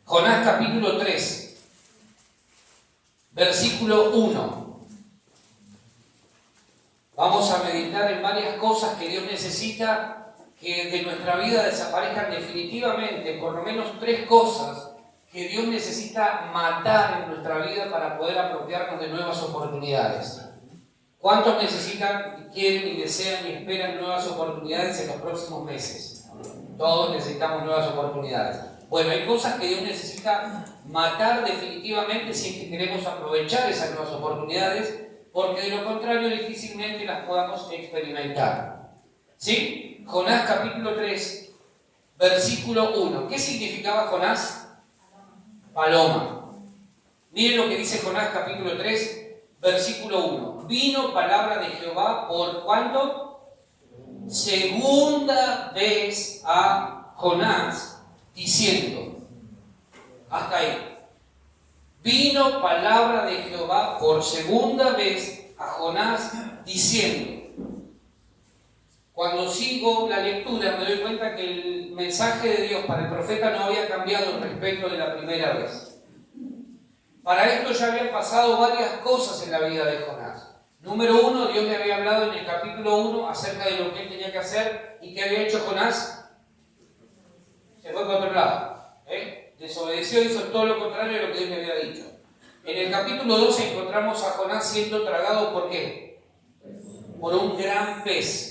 Jonás capítulo 3, versículo 1. Vamos a meditar en varias cosas que Dios necesita que de nuestra vida desaparezcan definitivamente, por lo menos 3 cosas que Dios necesita matar en nuestra vida para poder apropiarnos de nuevas oportunidades. ¿Cuántos necesitan, quieren y desean y esperan nuevas oportunidades en los próximos meses? Todos necesitamos nuevas oportunidades. Bueno, hay cosas que Dios necesita matar definitivamente si es que queremos aprovechar esas nuevas oportunidades, porque de lo contrario difícilmente las podamos experimentar. ¿Sí? Jonás capítulo 3, versículo 1. ¿Qué significaba Jonás? Paloma. Miren lo que dice Jonás capítulo 3, versículo 1. Vino palabra de Jehová por ¿cuánto? Segunda vez a Jonás, diciendo, hasta ahí. Vino palabra de Jehová por segunda vez a Jonás, diciendo. Cuando sigo la lectura me doy cuenta que el mensaje de Dios para el profeta no había cambiado respecto de la primera vez. Para esto ya habían pasado varias cosas en la vida de Jonás. Número 1, Dios le había hablado en el capítulo 1 acerca de lo que él tenía que hacer. ¿Y qué había hecho Jonás? Se fue para otro lado. Desobedeció, hizo todo lo contrario de lo que Dios le había dicho. En el capítulo 2 encontramos a Jonás siendo tragado, ¿por qué? Por un gran pez.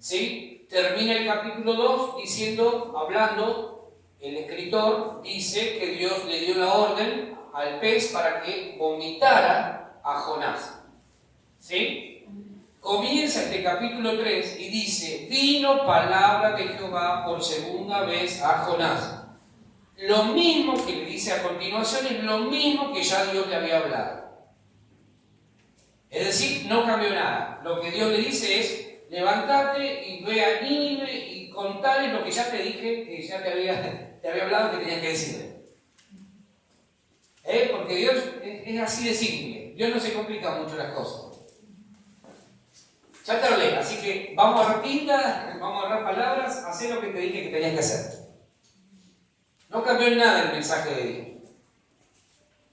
¿Sí? Termina el capítulo 2 diciendo, hablando, el escritor dice que Dios le dio la orden al pez para que vomitara a Jonás. ¿Sí? Comienza este capítulo 3 y dice, vino palabra de Jehová por segunda vez a Jonás. Lo mismo que le dice a continuación es lo mismo que ya Dios le había hablado. Es decir, no cambió nada. Lo que Dios le dice es, levántate y ve a Nínive y contale lo que ya te dije, que ya te había hablado que tenías que decirle. Porque Dios es así de simple. Dios no se complica mucho las cosas. Ya te hablé, así que vamos a agarrar tinta, vamos a agarrar palabras, haz lo que te dije que tenías que hacer. No cambió en nada el mensaje de Dios.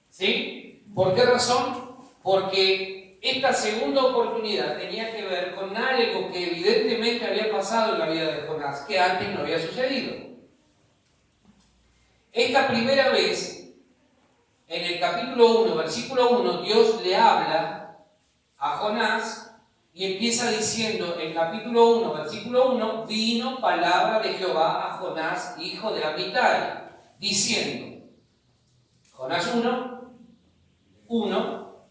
¿Sí? ¿Por qué razón? Porque esta segunda oportunidad tenía que ver con algo que evidentemente había pasado en la vida de Jonás, que antes no había sucedido. Esta primera vez, en el capítulo 1, versículo 1, Dios le habla a Jonás y empieza diciendo, en el capítulo 1, versículo 1, vino palabra de Jehová a Jonás, hijo de Amitai, diciendo, Jonás 1,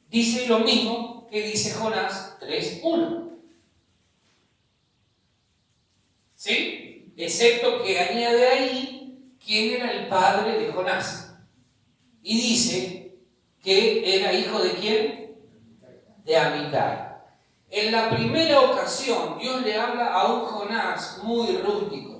dice lo mismo que dice Jonás 3:1. ¿Sí? Excepto que añade ahí quién era el padre de Jonás. Y dice que era hijo de quién? De Amitai. En la primera ocasión, Dios le habla a un Jonás muy rústico.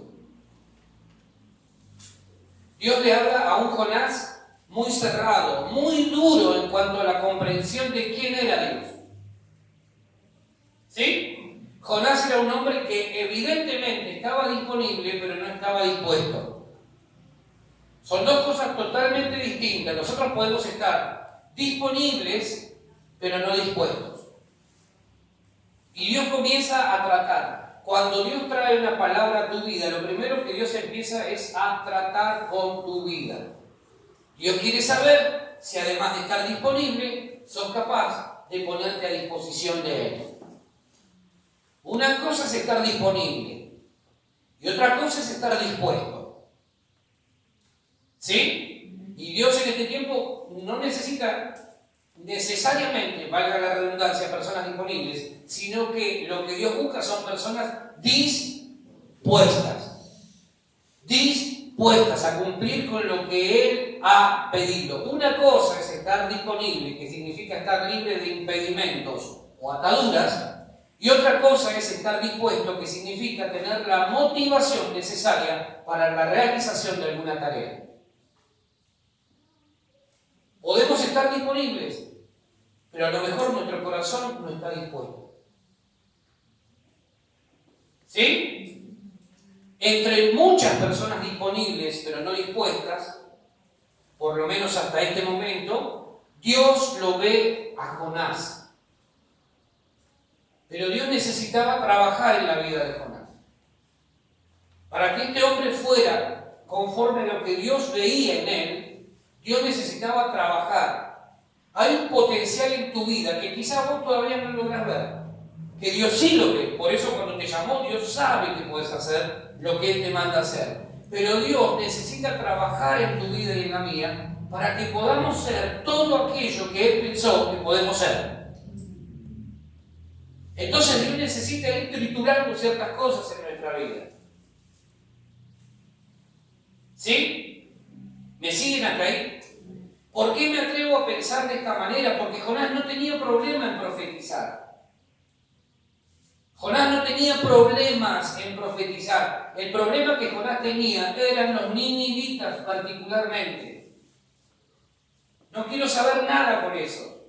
Dios le habla a un Jonás muy cerrado, muy duro en cuanto a la comprensión de quién era Dios. ¿Sí? Jonás era un hombre que evidentemente estaba disponible, pero no estaba dispuesto. Son dos cosas totalmente distintas. Nosotros podemos estar disponibles, pero no dispuestos. Y Dios comienza a tratar. Cuando Dios trae una palabra a tu vida, lo primero que Dios empieza es a tratar con tu vida. Dios quiere saber si además de estar disponible, sos capaz de ponerte a disposición de Él. Una cosa es estar disponible y otra cosa es estar dispuesto. ¿Sí? Y Dios en este tiempo no necesita necesariamente, valga la redundancia, personas disponibles, sino que lo que Dios busca son personas dispuestas a cumplir con lo que Él ha pedido. Una cosa es estar disponible, que significa estar libre de impedimentos o ataduras, y otra cosa es estar dispuesto, que significa tener la motivación necesaria para la realización de alguna tarea. Podemos estar disponibles, pero a lo mejor nuestro corazón no está dispuesto. ¿Sí? entre muchas personas disponibles, pero no dispuestas, por lo menos hasta este momento, Dios lo ve a Jonás. Pero Dios necesitaba trabajar en la vida de Jonás. Para que este hombre fuera conforme a lo que Dios veía en él, Dios necesitaba trabajar. Hay un potencial en tu vida que quizás vos todavía no logras ver, que Dios sí lo ve. Por eso cuando te llamó, Dios sabe que puedes hacer lo que Él te manda hacer. Pero Dios necesita trabajar en tu vida y en la mía para que podamos ser todo aquello que Él pensó que podemos ser. Entonces Dios necesita ir triturando ciertas cosas en nuestra vida. ¿Sí? ¿Me siguen hasta ahí? ¿Por qué me atrevo a pensar de esta manera? Porque Jonás no tenía problema en profetizar. Jonás no tenía problemas en profetizar. El problema que Jonás tenía eran los ninivitas particularmente. No quiero saber nada con eso.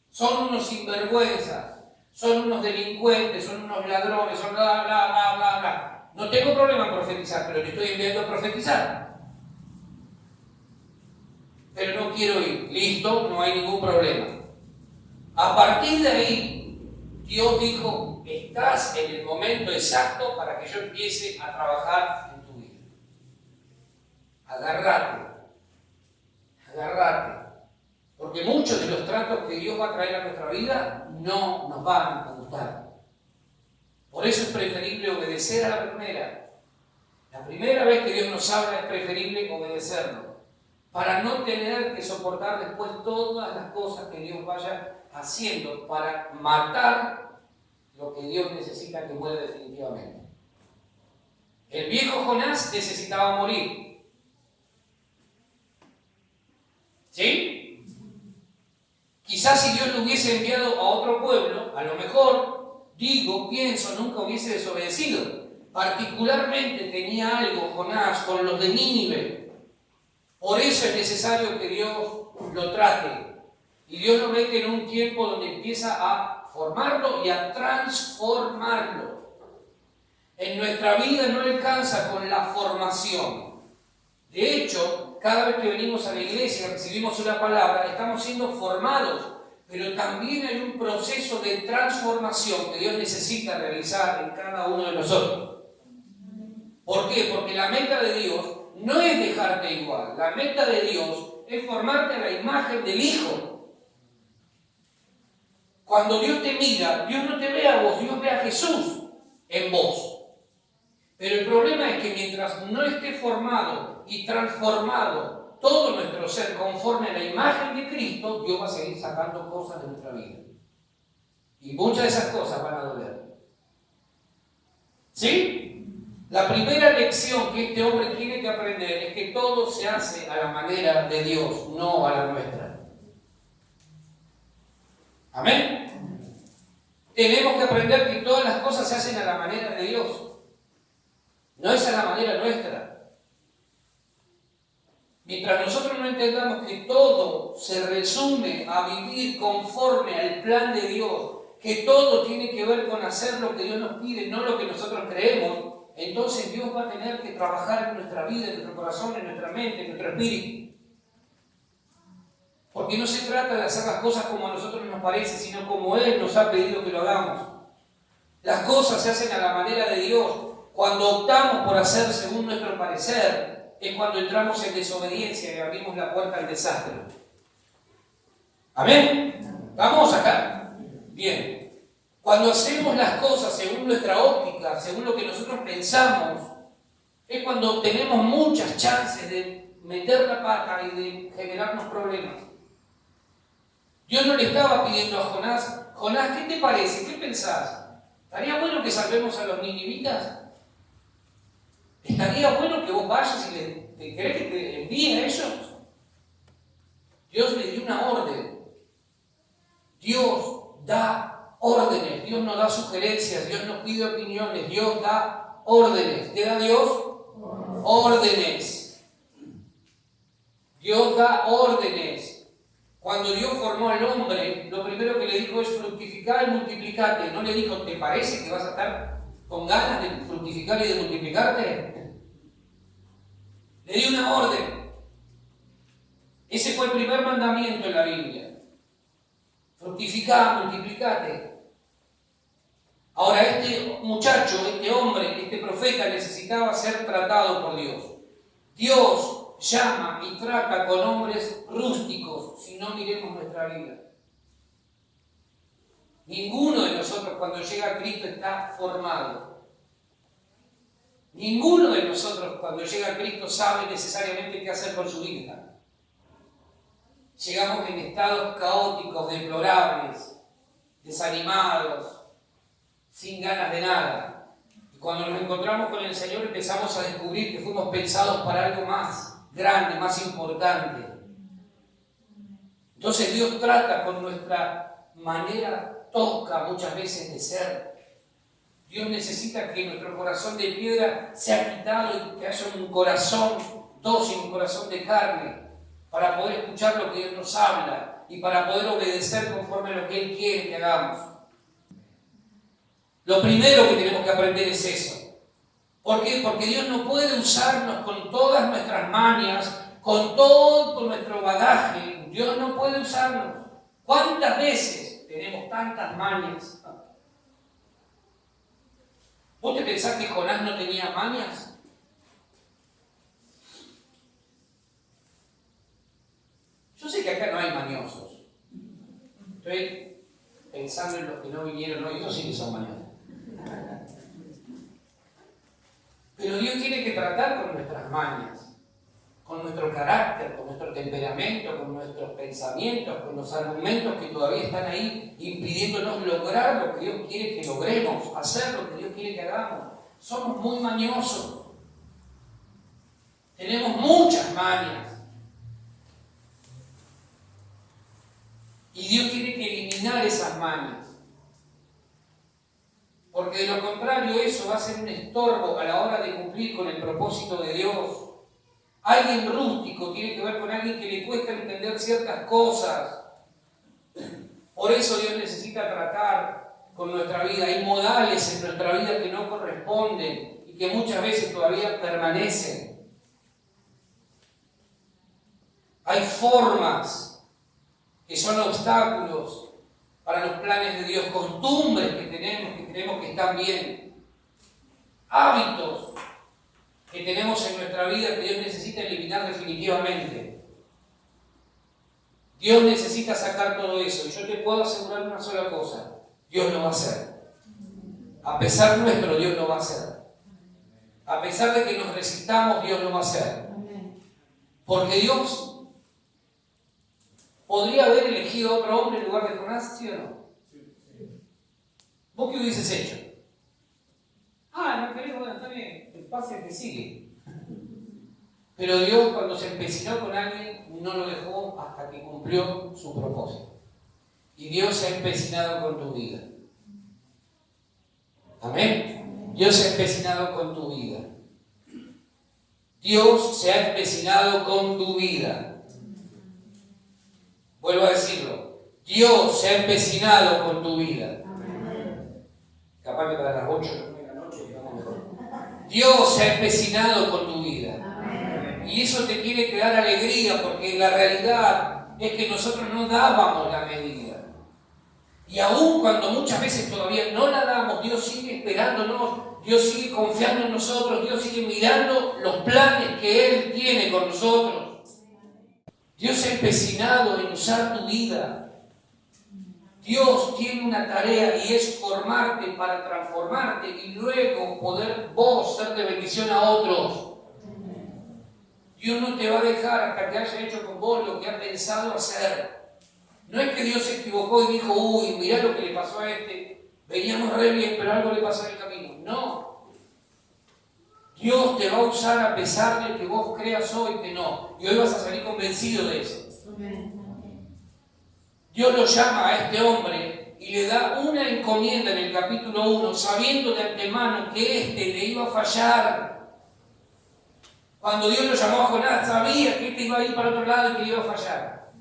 Son unos sinvergüenzas, son unos delincuentes, son unos ladrones, son bla, bla, bla, bla, bla. No tengo problema en profetizar, pero te estoy enviando a profetizar. Pero no quiero ir. Listo, no hay ningún problema. A partir de ahí, Dios dijo, estás en el momento exacto para que yo empiece a trabajar en tu vida. Agárrate. Porque muchos de los tratos que Dios va a traer a nuestra vida no nos van a gustar. Por eso es preferible obedecer a la primera. La primera vez que Dios nos habla es preferible obedecerlo, para no tener que soportar después todas las cosas que Dios vaya haciendo para matar lo que Dios necesita que muera definitivamente. El viejo Jonás necesitaba morir. ¿Sí? Quizás si Dios lo hubiese enviado a otro pueblo, a lo mejor, pienso, nunca hubiese desobedecido. Particularmente tenía algo Jonás con los de Nínive. Por eso es necesario que Dios lo trate. Y Dios lo mete en un tiempo donde empieza a formarlo y a transformarlo. En nuestra vida no alcanza con la formación. De hecho, cada vez que venimos a la iglesia, recibimos una palabra, estamos siendo formados, pero también hay un proceso de transformación que Dios necesita realizar en cada uno de nosotros. ¿Por qué? Porque la meta de Dios no es dejarte igual. La meta de Dios es formarte a la imagen del Hijo. Cuando Dios te mira, Dios no te ve a vos, Dios ve a Jesús en vos. Pero el problema es que mientras no esté formado y transformado todo nuestro ser conforme a la imagen de Cristo, Dios va a seguir sacando cosas de nuestra vida. Y muchas de esas cosas van a doler. ¿Sí? La primera lección que este hombre tiene que aprender es que todo se hace a la manera de Dios, no a la nuestra. ¿Amén? Tenemos que aprender que todas las cosas se hacen a la manera de Dios. No es a la manera nuestra. Mientras nosotros no entendamos que todo se resume a vivir conforme al plan de Dios, que todo tiene que ver con hacer lo que Dios nos pide, no lo que nosotros creemos, entonces Dios va a tener que trabajar en nuestra vida, en nuestro corazón, en nuestra mente, en nuestro espíritu. Porque no se trata de hacer las cosas como a nosotros nos parece, sino como Él nos ha pedido que lo hagamos. Las cosas se hacen a la manera de Dios. Cuando optamos por hacer según nuestro parecer, es cuando entramos en desobediencia y abrimos la puerta al desastre. ¿Amén? ¿Vamos acá? Bien. Cuando hacemos las cosas según nuestra óptica, según lo que nosotros pensamos, es cuando tenemos muchas chances de meter la pata y de generarnos problemas. Dios no le estaba pidiendo a Jonás, Jonás, ¿qué te parece? ¿Qué pensás? ¿Estaría bueno que salvemos a los ninivitas? ¿Estaría bueno que vos vayas y te querés que te envíe a ellos? Dios le dio una orden. Dios da órdenes, Dios no da sugerencias, Dios no pide opiniones, Dios da órdenes. ¿Qué da Dios? Órdenes. Dios da órdenes. Cuando Dios formó al hombre, lo primero que le dijo es fructificar y multiplicate. No le dijo, ¿te parece que vas a estar con ganas de fructificar y de multiplicarte? Le dio una orden. Ese fue el primer mandamiento en la Biblia. Fructificá, multiplicate. Ahora, este muchacho, este hombre, este profeta necesitaba ser tratado por Dios. Dios llama y trata con hombres rústicos, si no miremos nuestra vida. Ninguno de nosotros cuando llega a Cristo está formado. Ninguno de nosotros cuando llega a Cristo sabe necesariamente qué hacer con su vida. Llegamos en estados caóticos, deplorables, desanimados, sin ganas de nada. Y cuando nos encontramos con el Señor empezamos a descubrir que fuimos pensados para algo más grande, más importante. Entonces Dios trata con nuestra manera tosca muchas veces de ser. Dios necesita que nuestro corazón de piedra sea quitado y que haya un corazón dócil, un corazón de carne, para poder escuchar lo que Dios nos habla y para poder obedecer conforme a lo que Él quiere que hagamos. Lo primero que tenemos que aprender es eso. ¿Por qué? Porque Dios no puede usarnos con todas nuestras mañas, con todo nuestro bagaje. Dios no puede usarnos. ¿Cuántas veces tenemos tantas mañas? ¿Vos te pensás que Jonás no tenía mañas? Yo sé que acá no hay mañosos. Estoy pensando en los que no vinieron hoy. Ellos sí que son mañosos. Pero Dios tiene que tratar con nuestras mañas, con nuestro carácter, con nuestro temperamento, con nuestros pensamientos, con los argumentos que todavía están ahí impidiéndonos lograr lo que Dios quiere que logremos, hacer lo que Dios quiere que hagamos. Somos muy mañosos. Tenemos muchas mañas. Y Dios tiene que eliminar esas mañas. Porque de lo contrario eso va a ser un estorbo a la hora de cumplir con el propósito de Dios. Alguien rústico tiene que ver con alguien que le cuesta entender ciertas cosas. Por eso Dios necesita tratar con nuestra vida. Hay modales en nuestra vida que no corresponden y que muchas veces todavía permanecen. Hay formas que son obstáculos para los planes de Dios, costumbres que creemos que están bien, hábitos que tenemos en nuestra vida que Dios necesita eliminar definitivamente. Dios necesita sacar todo eso y yo te puedo asegurar una sola cosa: Dios lo va a hacer. A pesar nuestro, Dios lo va a hacer. A pesar de que nos resistamos, Dios lo va a hacer. Porque Dios podría haber elegido a otro hombre en lugar de Jonás, ¿sí o no? ¿Vos qué hubieses hecho? No querés, bueno, está bien, el pase que sigue. Pero Dios, cuando se empecinó con alguien, no lo dejó hasta que cumplió su propósito. Y Dios se ha empecinado con tu vida. Amén. Dios se ha empecinado con tu vida. Dios se ha empecinado con tu vida. Vuelvo a decirlo. Dios se ha empecinado con tu vida. Capaz que para las 8 de la noche estamos mejor. Dios se ha empecinado con tu vida. Y eso te tiene que dar alegría, porque la realidad es que nosotros no dábamos la medida. Y aún cuando muchas veces todavía no la damos, Dios sigue esperándonos, Dios sigue confiando en nosotros, Dios sigue mirando los planes que Él tiene con nosotros. Dios se ha empecinado en usar tu vida. Dios tiene una tarea y es formarte para transformarte y luego poder vos ser de bendición a otros. Dios no te va a dejar hasta que haya hecho con vos lo que ha pensado hacer. No es que Dios se equivocó y dijo, uy, mirá lo que le pasó a este, veníamos re bien, pero algo le pasó en el camino. No. Dios te va a usar a pesar de que vos creas hoy que no. Y hoy vas a salir convencido de eso. Dios lo llama a este hombre y le da una encomienda en el capítulo 1, sabiendo de antemano que éste le iba a fallar. Cuando Dios lo llamó a Jonás, sabía que éste iba a ir para otro lado y que le iba a fallar.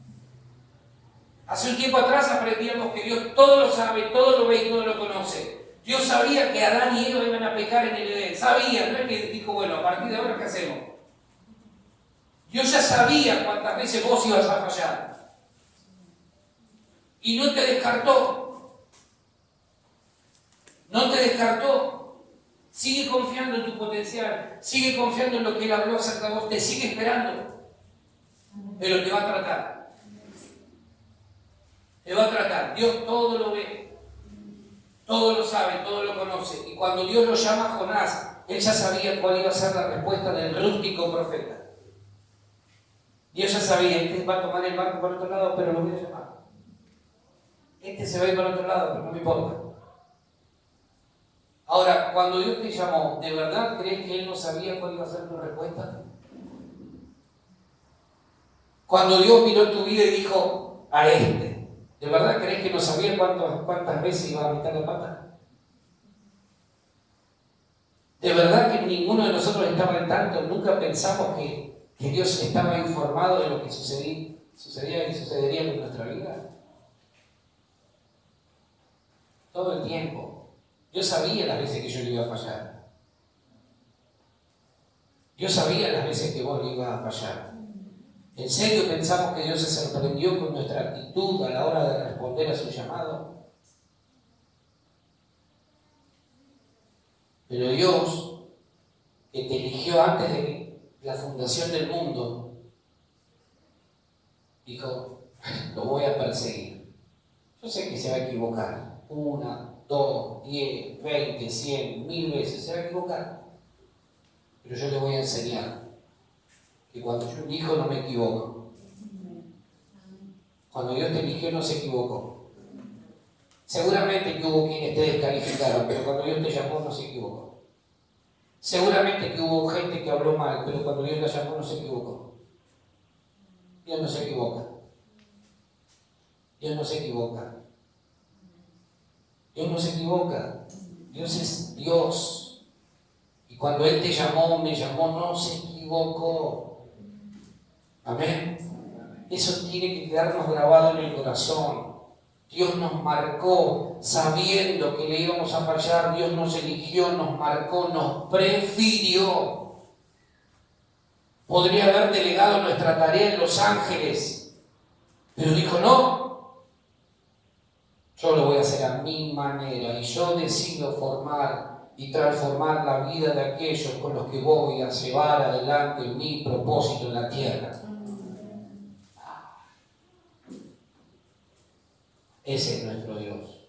Hace un tiempo atrás aprendíamos que Dios todo lo sabe, todo lo ve y todo lo conoce. Dios sabía que Adán y Eva iban a pecar en el Edén. Sabía, no es que dijo, bueno, a partir de ahora, ¿qué hacemos? Dios ya sabía cuántas veces vos ibas a fallar. Y no te descartó. No te descartó. Sigue confiando en tu potencial. Sigue confiando en lo que Él habló acerca de vos. Te sigue esperando. Pero te va a tratar. Te va a tratar. Dios todo lo ve. Todo lo sabe, todo lo conoce. Y cuando Dios lo llama a Jonás, Él ya sabía cuál iba a ser la respuesta del rústico profeta. Dios ya sabía, este va a tomar el barco por otro lado, pero lo voy a llamar. Este se va a ir por otro lado, pero no me importa. Ahora, cuando Dios te llamó, ¿de verdad crees que Él no sabía cuál iba a ser tu respuesta? Cuando Dios miró tu vida y dijo, a este, ¿de verdad crees que no sabía cuántas veces iba a meter la pata? ¿De verdad que ninguno de nosotros estaba al tanto? Nunca pensamos que Dios estaba informado de lo que sucedía y sucedería en nuestra vida. Todo el tiempo. Dios sabía las veces que yo le iba a fallar. Dios sabía las veces que vos le ibas a fallar. ¿En serio pensamos que Dios se sorprendió con nuestra actitud a la hora de responder a su llamado? Pero Dios, que te eligió antes de la fundación del mundo, dijo, lo voy a perseguir. Yo sé que se va a equivocar. 1, 2, 10, 20, 100, 1000 veces se va a equivocar. Pero yo le voy a enseñar que cuando yo elijo no me equivoco. Cuando Dios te eligió no se equivocó. Seguramente que hubo quienes te descalificaron, pero cuando Dios te llamó no se equivocó. Seguramente que hubo gente que habló mal, pero cuando Dios la llamó no se equivocó. Dios no se equivoca. Dios no se equivoca. Dios no se equivoca. Dios es Dios. Y cuando Él te llamó, me llamó, no se equivocó. Amén. Eso tiene que quedarnos grabado en el corazón. Dios nos marcó sabiendo que le íbamos a fallar. Dios nos eligió, nos marcó, nos prefirió. Podría haber delegado nuestra tarea en los ángeles, pero dijo no. Yo lo voy a hacer a mi manera y yo decido formar y transformar la vida de aquellos con los que voy a llevar adelante mi propósito en la tierra. Ese es nuestro Dios.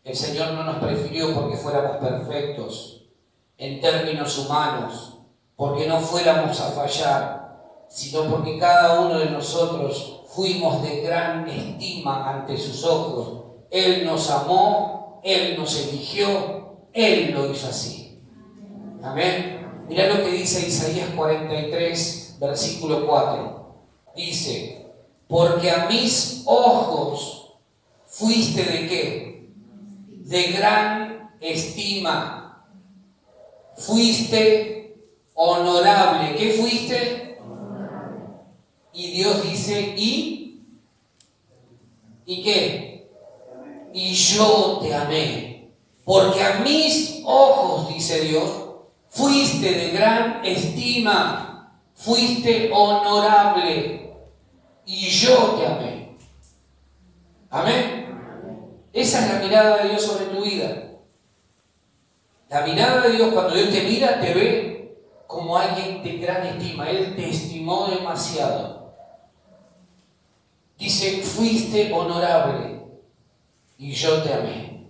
El Señor no nos prefirió porque fuéramos perfectos en términos humanos, porque no fuéramos a fallar, sino porque cada uno de nosotros fuimos de gran estima ante sus ojos. Él nos amó, Él nos eligió, Él lo hizo así. Amén. Mirá lo que dice Isaías 43, versículo 4. Dice, porque a mis ojos fuiste ¿de qué? De gran estima. Fuiste honorable. ¿Qué fuiste? Y Dios dice, ¿y qué? Y yo te amé. Porque a mis ojos, dice Dios, fuiste de gran estima. Fuiste honorable. Y yo te amé. Amén. Esa es la mirada de Dios sobre tu vida. La mirada de Dios, cuando Dios te mira, te ve como alguien de gran estima. Él te estimó demasiado. Dice, fuiste honorable y yo te amé.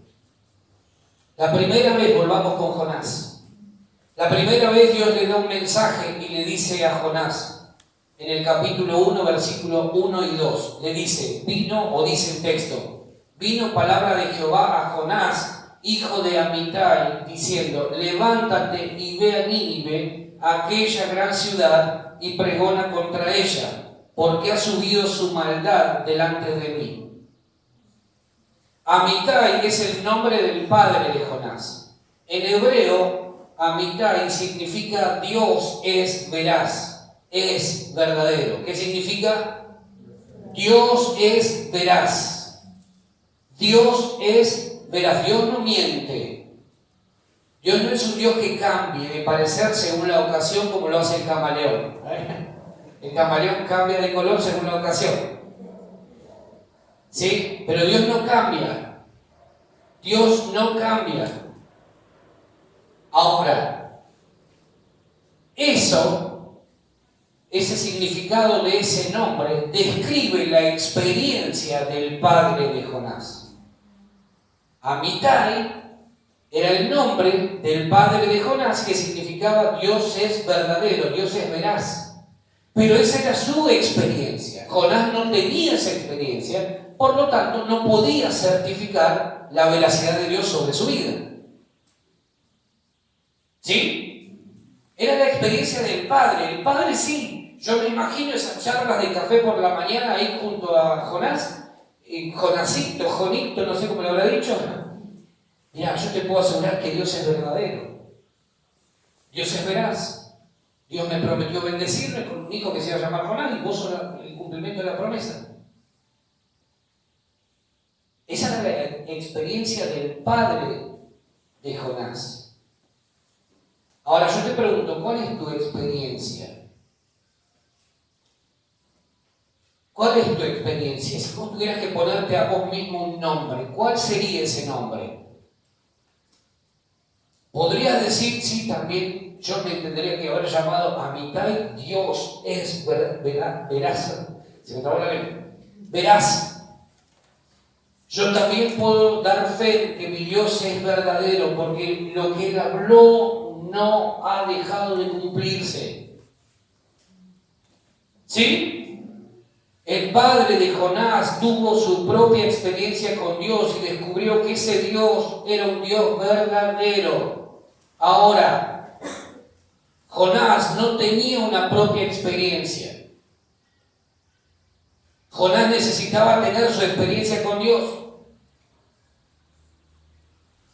La primera vez, volvamos con Jonás. La primera vez Dios le da un mensaje y le dice a Jonás, en el capítulo 1, versículo 1 y 2, le dice, dice el texto, vino palabra de Jehová a Jonás, hijo de Amitai, diciendo, levántate y ve a Nínive, aquella gran ciudad, y pregona contra ella, porque ha subido su maldad delante de mí. Amitai es el nombre del padre de Jonás. En hebreo, Amitai significa Dios es veraz. Es verdadero. ¿Qué significa? Dios es veraz. Dios es Verás, Dios no miente. Dios no es un Dios que cambie de parecer según la ocasión como lo hace el camaleón. El camaleón cambia de color según la ocasión. ¿Sí? Pero Dios no cambia. Dios no cambia. Ahora, ese significado de ese nombre describe la experiencia del padre de Jonás. Amitai era el nombre del padre de Jonás, que significaba Dios es verdadero, Dios es veraz. Pero esa era su experiencia. Jonás no tenía esa experiencia, por lo tanto no podía certificar la veracidad de Dios sobre su vida. ¿Sí? Era la experiencia del padre. El padre sí. Yo me imagino esas charlas de café por la mañana ahí junto a Jonás, Jonasito, Jonito, no sé cómo le habrá dicho. Mira, yo te puedo asegurar que Dios es verdadero. Dios es veraz. Dios me prometió bendecirme con un hijo que se iba a llamar Jonás y vos sos el cumplimiento de la promesa. Esa era la experiencia del padre de Jonás. Ahora yo te pregunto, ¿cuál es tu experiencia? ¿Cuál es tu experiencia? Si vos tuvieras que ponerte a vos mismo un nombre, ¿cuál sería ese nombre? ¿Podrías decir, sí, también yo me tendría que haber llamado Amitai, Dios es veraz? Se me trabó la lengua. Veraz. Yo también puedo dar fe que mi Dios es verdadero, porque lo que Él habló no ha dejado de cumplirse. ¿Sí? El padre de Jonás tuvo su propia experiencia con Dios y descubrió que ese Dios era un Dios verdadero. Ahora, Jonás no tenía una propia experiencia. Jonás necesitaba tener su experiencia con Dios.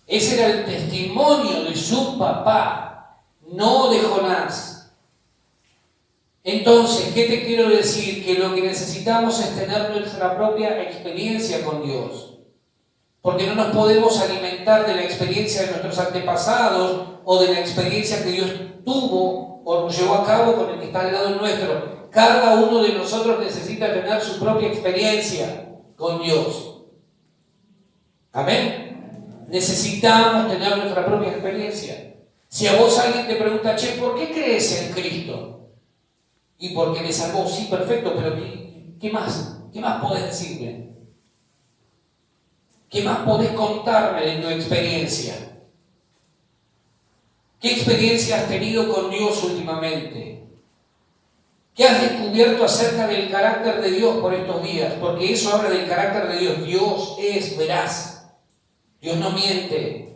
Ese era el testimonio de su papá, no de Jonás. Entonces, ¿qué te quiero decir? Que lo que necesitamos es tener nuestra propia experiencia con Dios. Porque no nos podemos alimentar de la experiencia de nuestros antepasados o de la experiencia que Dios tuvo o llevó a cabo con el que está al lado nuestro. Cada uno de nosotros necesita tener su propia experiencia con Dios. ¿Amén? Necesitamos tener nuestra propia experiencia. Si a vos alguien te pregunta, che, ¿por qué crees en Cristo? Y porque me salvó, sí, perfecto, pero ¿qué más? ¿Qué más podés decirme? ¿Qué más podés contarme de tu experiencia? ¿Qué experiencia has tenido con Dios últimamente? ¿Qué has descubierto acerca del carácter de Dios por estos días? Porque eso habla del carácter de Dios. Dios es veraz. Dios no miente.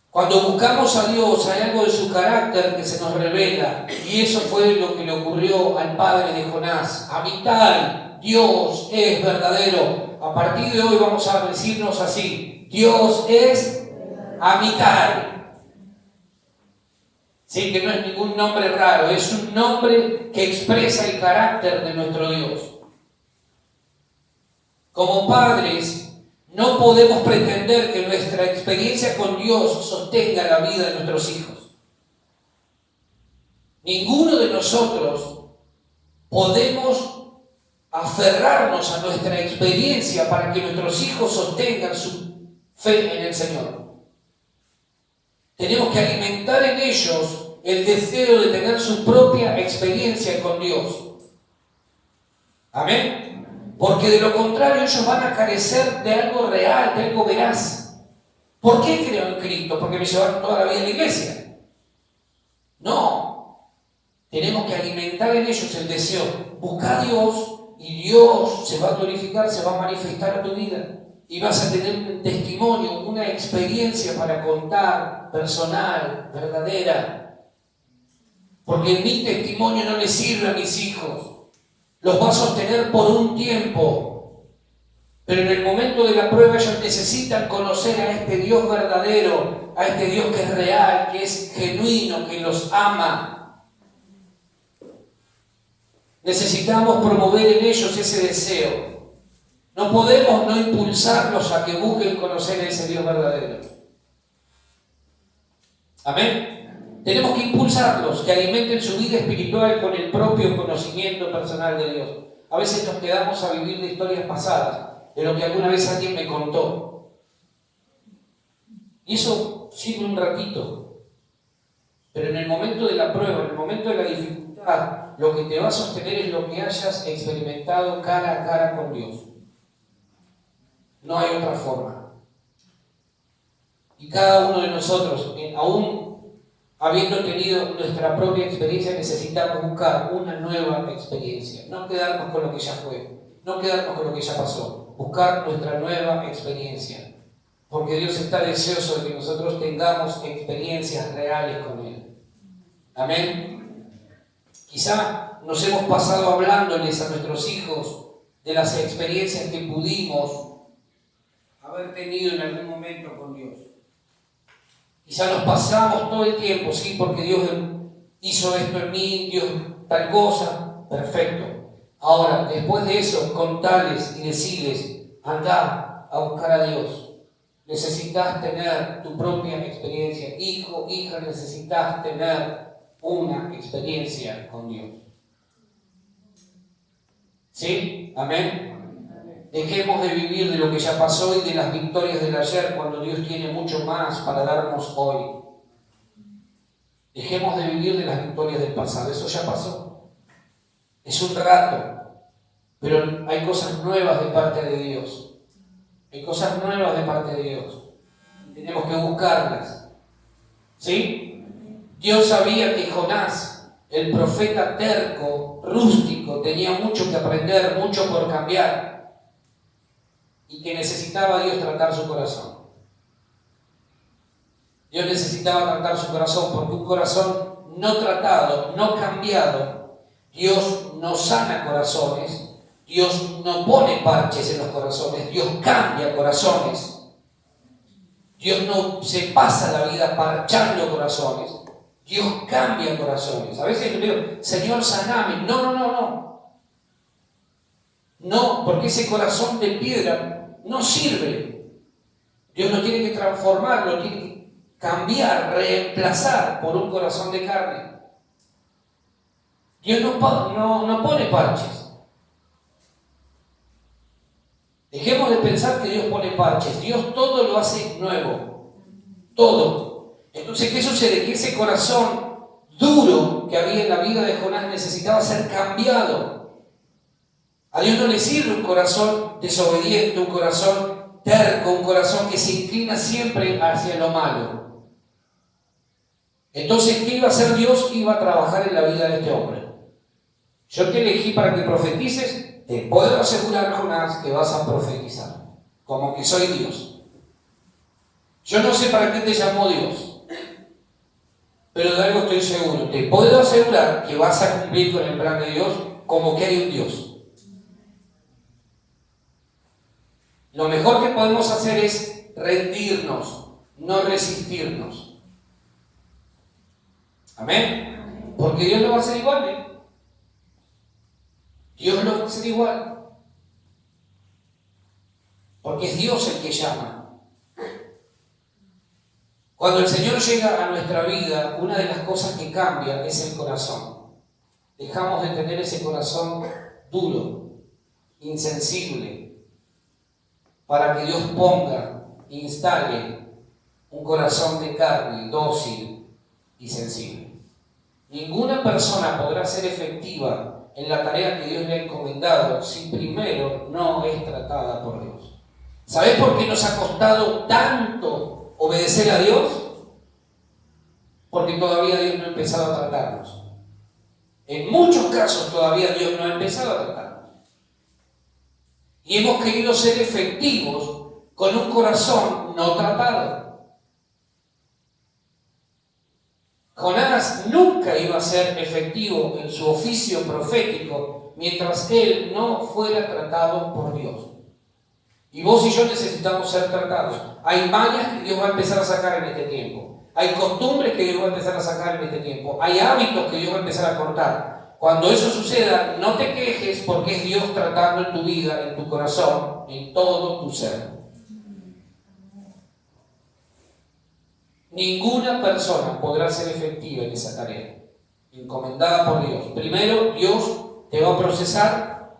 Cuando buscamos a Dios hay algo de su carácter que se nos revela, y eso fue lo que le ocurrió al padre de Jonás. Amitai, Dios es verdadero. A partir de hoy vamos a decirnos así: Dios es Amitai. Sí, que no es ningún nombre raro, es un nombre que expresa el carácter de nuestro Dios. Como padres, no podemos pretender que nuestra experiencia con Dios sostenga la vida de nuestros hijos. Ninguno de nosotros podemos aferrarnos a nuestra experiencia para que nuestros hijos sostengan su fe en el Señor. Tenemos que alimentar en ellos el deseo de tener su propia experiencia con Dios. Amén. Porque de lo contrario ellos van a carecer de algo real, de algo veraz. ¿Por qué creo en Cristo? ¿Porque me llevaron toda la vida a la iglesia? No. Tenemos que alimentar en ellos el deseo. Busca a Dios y Dios se va a glorificar, se va a manifestar a tu vida. Y vas a tener un testimonio, una experiencia para contar, personal, verdadera. Porque mi testimonio no le sirve a mis hijos. Los va a sostener por un tiempo, pero en el momento de la prueba ellos necesitan conocer a este Dios verdadero, a este Dios que es real, que es genuino, que los ama. Necesitamos promover en ellos ese deseo. No podemos no impulsarlos a que busquen conocer a ese Dios verdadero. Amén. Tenemos que impulsarlos, que alimenten su vida espiritual con el propio conocimiento personal de Dios. A veces nos quedamos a vivir de historias pasadas, de lo que alguna vez alguien me contó. Y eso sirve un ratito. Pero en el momento de la prueba, en el momento de la dificultad, lo que te va a sostener es lo que hayas experimentado cara a cara con Dios. No hay otra forma. Y cada uno de nosotros, aún habiendo tenido nuestra propia experiencia, necesitamos buscar una nueva experiencia. No quedarnos con lo que ya fue, no quedarnos con lo que ya pasó. Buscar nuestra nueva experiencia. Porque Dios está deseoso de que nosotros tengamos experiencias reales con Él. Amén. Quizá nos hemos pasado hablándoles a nuestros hijos de las experiencias que pudimos haber tenido en algún momento con Dios. Quizá nos pasamos todo el tiempo, sí, porque Dios hizo esto en mí, Dios tal cosa, perfecto. Ahora, después de eso, contales y decirles, andá a buscar a Dios. Necesitas tener tu propia experiencia. Hijo, hija, necesitas tener una experiencia con Dios. ¿Sí? Amén. Dejemos de vivir de lo que ya pasó y de las victorias del ayer cuando Dios tiene mucho más para darnos hoy. Dejemos de vivir de las victorias del pasado. Eso ya pasó. Es un rato. Pero hay cosas nuevas de parte de Dios. Hay cosas nuevas de parte de Dios. Tenemos que buscarlas. ¿Sí? Dios sabía que Jonás, el profeta terco, rústico, tenía mucho que aprender, mucho por cambiar. Y que necesitaba Dios tratar su corazón. Dios necesitaba tratar su corazón, porque un corazón no tratado, no cambiado, Dios no sana corazones, Dios no pone parches en los corazones, Dios cambia corazones. Dios no se pasa la vida parchando corazones, Dios cambia corazones. A veces yo digo, Señor, saname. No, porque ese corazón de piedra no sirve. Dios lo tiene que transformar, lo tiene que cambiar, reemplazar por un corazón de carne. Dios no pone parches. Dejemos de pensar que Dios pone parches. Dios todo lo hace nuevo. Todo. Entonces, ¿qué sucede? Que ese corazón duro que había en la vida de Jonás necesitaba ser cambiado. A Dios no le sirve un corazón desobediente, un corazón terco, un corazón que se inclina siempre hacia lo malo. Entonces, ¿qué iba a hacer Dios? Iba a trabajar en la vida de este hombre. Yo te elegí para que profetices, te puedo asegurar, Jonás, que vas a profetizar, como que soy Dios. Yo no sé para qué te llamó Dios, pero de algo estoy seguro. Te puedo asegurar que vas a cumplir con el plan de Dios, como que hay un Dios. Lo mejor que podemos hacer es rendirnos, no resistirnos. Amén. Porque Dios no va a ser igual, ¿eh? Dios no va a ser igual. Porque es Dios el que llama. Cuando el Señor llega a nuestra vida, una de las cosas que cambia es el corazón. Dejamos de tener ese corazón duro, insensible, para que Dios ponga, instale un corazón de carne, dócil y sensible. Ninguna persona podrá ser efectiva en la tarea que Dios le ha encomendado si primero no es tratada por Dios. ¿Sabés por qué nos ha costado tanto obedecer a Dios? Porque todavía Dios no ha empezado a tratarnos. En muchos casos todavía Dios no ha empezado a tratarnos. Y hemos querido ser efectivos con un corazón no tratado. Jonás nunca iba a ser efectivo en su oficio profético mientras él no fuera tratado por Dios. Y vos y yo necesitamos ser tratados. Hay mañas que Dios va a empezar a sacar en este tiempo. Hay costumbres que Dios va a empezar a sacar en este tiempo. Hay hábitos que Dios va a empezar a cortar. Cuando eso suceda, no te quejes porque es Dios tratando en tu vida, en tu corazón, en todo tu ser. Ninguna persona podrá ser efectiva en esa tarea, encomendada por Dios. Primero, Dios te va a procesar,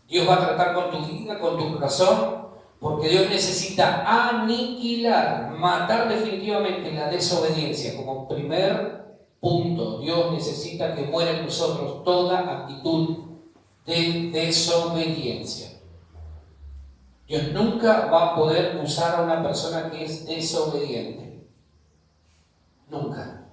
Dios va a tratar con tu vida, con tu corazón, porque Dios necesita aniquilar, matar definitivamente la desobediencia. Como primer punto, Dios necesita que muera en nosotros toda actitud de desobediencia. Dios nunca va a poder usar a una persona que es desobediente. Nunca.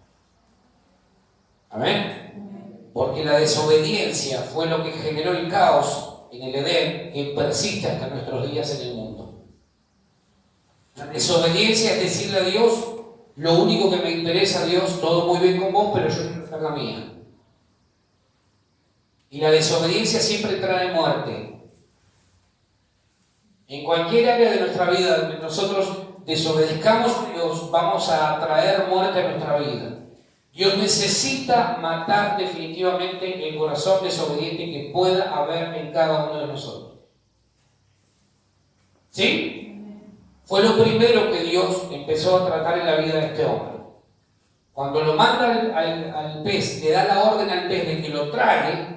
Amén. Porque la desobediencia fue lo que generó el caos en el Edén, que persiste hasta nuestros días en el mundo. La desobediencia es decirle a Dios: lo único que me interesa, Dios, todo muy bien con vos, pero yo quiero hacer la mía. Y la desobediencia siempre trae muerte. En cualquier área de nuestra vida donde nosotros desobedezcamos a Dios, vamos a traer muerte a nuestra vida. Dios necesita matar definitivamente el corazón desobediente que pueda haber en cada uno de nosotros. ¿Sí? Fue lo primero que Dios empezó a tratar en la vida de este hombre. Cuando lo manda al pez, le da la orden al pez de que lo trague,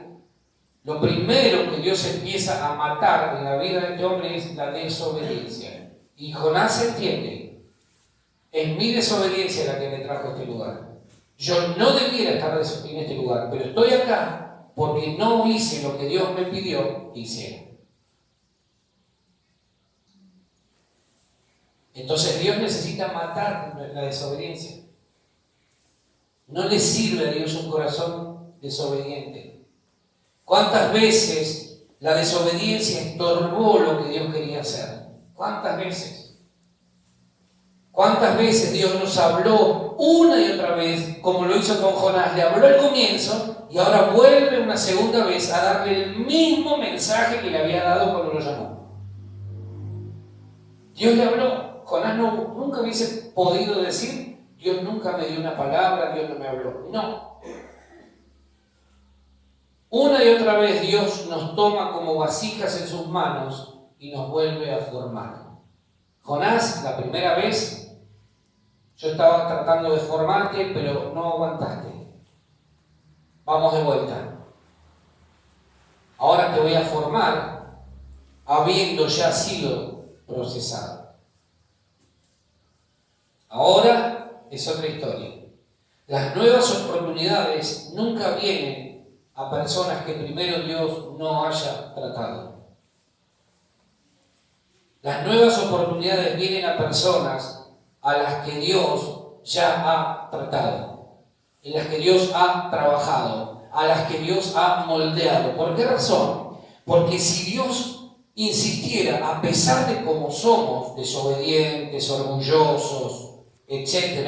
lo primero que Dios empieza a matar en la vida de este hombre es la desobediencia. Y Jonás entiende: es mi desobediencia la que me trajo a este lugar. Yo no debiera estar en este lugar, pero estoy acá porque no hice lo que Dios me pidió que hiciera. Entonces Dios necesita matar la desobediencia. No le sirve a Dios un corazón desobediente. ¿Cuántas veces la desobediencia estorbó lo que Dios quería hacer? ¿Cuántas veces? ¿Cuántas veces Dios nos habló una y otra vez, como lo hizo con Jonás? Le habló al comienzo y ahora vuelve una segunda vez a darle el mismo mensaje que le había dado cuando lo llamó. Dios le habló. Jonás nunca hubiese podido decir: Dios nunca me dio una palabra, Dios no me habló. No. Una y otra vez Dios nos toma como vasijas en sus manos y nos vuelve a formar. Jonás, la primera vez, yo estaba tratando de formarte, pero no aguantaste. Vamos de vuelta. Ahora te voy a formar habiendo ya sido procesado. Ahora es otra historia. Las nuevas oportunidades nunca vienen a personas que primero Dios no haya tratado. Las nuevas oportunidades vienen a personas a las que Dios ya ha tratado, en las que Dios ha trabajado, a las que Dios ha moldeado. ¿Por qué razón? Porque si Dios insistiera, a pesar de cómo somos, desobedientes, orgullosos, etc.,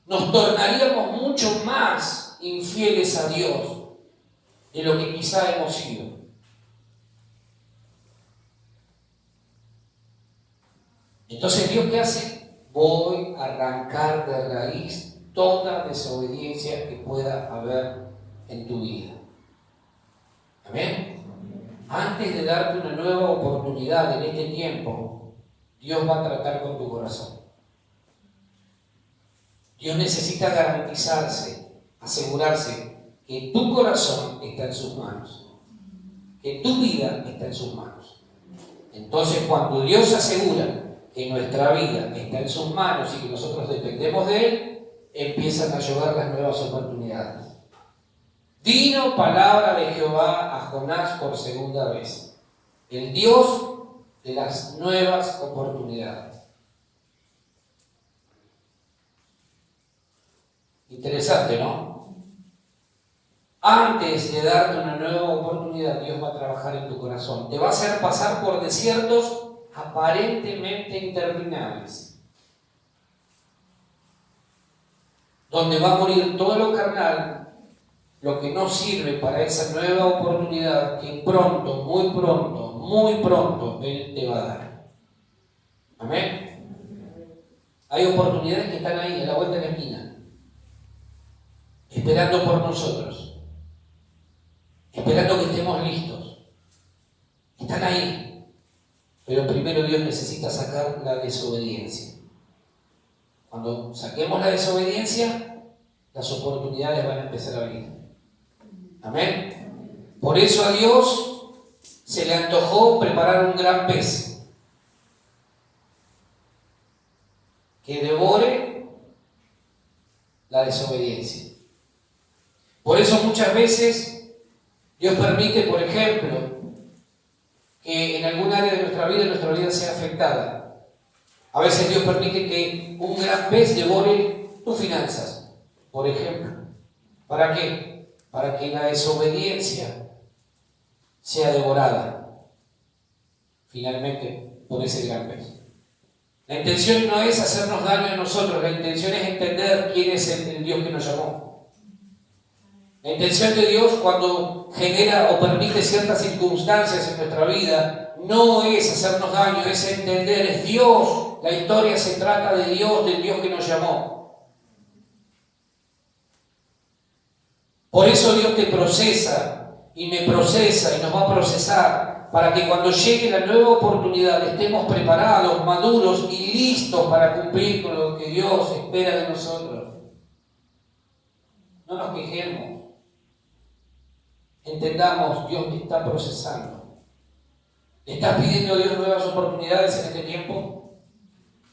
nos tornaríamos mucho más infieles a Dios de lo que quizá hemos sido. Entonces, ¿Dios qué hace? Voy a arrancar de raíz toda desobediencia que pueda haber en tu vida. ¿Amén? Antes de darte una nueva oportunidad en este tiempo, Dios va a tratar con tu corazón. Dios necesita garantizarse, asegurarse que tu corazón está en sus manos, que tu vida está en sus manos. Entonces, cuando Dios asegura que nuestra vida está en sus manos y que nosotros dependemos de Él, empiezan a llover las nuevas oportunidades. Vino palabra de Jehová a Jonás por segunda vez, el Dios de las nuevas oportunidades. Interesante, ¿no? Antes de darte una nueva oportunidad, Dios va a trabajar en tu corazón. Te va a hacer pasar por desiertos aparentemente interminables, donde va a morir todo lo carnal, lo que no sirve para esa nueva oportunidad que pronto, muy pronto Él te va a dar. Amén. Hay oportunidades que están ahí, a la vuelta de la esquina, esperando por nosotros. esperando que estemos listos. Están ahí, pero primero Dios necesita sacar la desobediencia. Cuando saquemos la desobediencia, las oportunidades van a empezar a venir. Amén. Por eso a Dios se le antojó preparar un gran pez que devore la desobediencia. Por eso muchas veces Dios permite, por ejemplo, que en algún área de nuestra vida sea afectada. A veces Dios permite que un gran pez devore tus finanzas, por ejemplo. ¿Para qué? Para que la desobediencia sea devorada finalmente por ese gran pez. La intención no es hacernos daño a nosotros, la intención es entender quién es el Dios que nos llamó. La intención de Dios cuando genera o permite ciertas circunstancias en nuestra vida no es hacernos daño, es entender, es Dios. La historia se trata de Dios, del Dios que nos llamó. Por eso Dios te procesa y me procesa y nos va a procesar para que cuando llegue la nueva oportunidad estemos preparados, maduros y listos para cumplir con lo que Dios espera de nosotros. No nos quejemos. Entendamos, Dios me está procesando. ¿Le estás pidiendo a Dios nuevas oportunidades en este tiempo?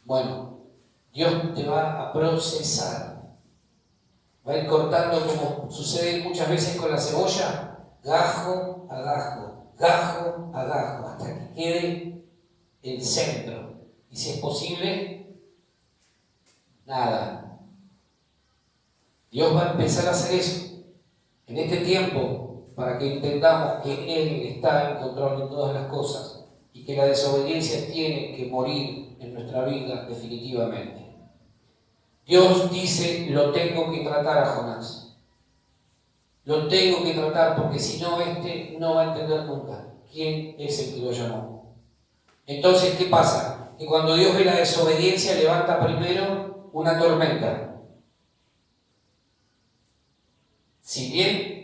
Bueno, Dios te va a procesar. Va a ir cortando, como sucede muchas veces con la cebolla, gajo a gajo, gajo a gajo, hasta que quede el centro. Y si es posible, nada. Dios va a empezar a hacer eso en este tiempo, para que entendamos que Él está en control de todas las cosas y que la desobediencia tiene que morir en nuestra vida definitivamente. Dios dice, lo tengo que tratar a Jonás. Lo tengo que tratar porque si no, no va a entender nunca quién es el que lo llamó. Entonces, ¿qué pasa? Que cuando Dios ve la desobediencia, levanta primero una tormenta. Si bien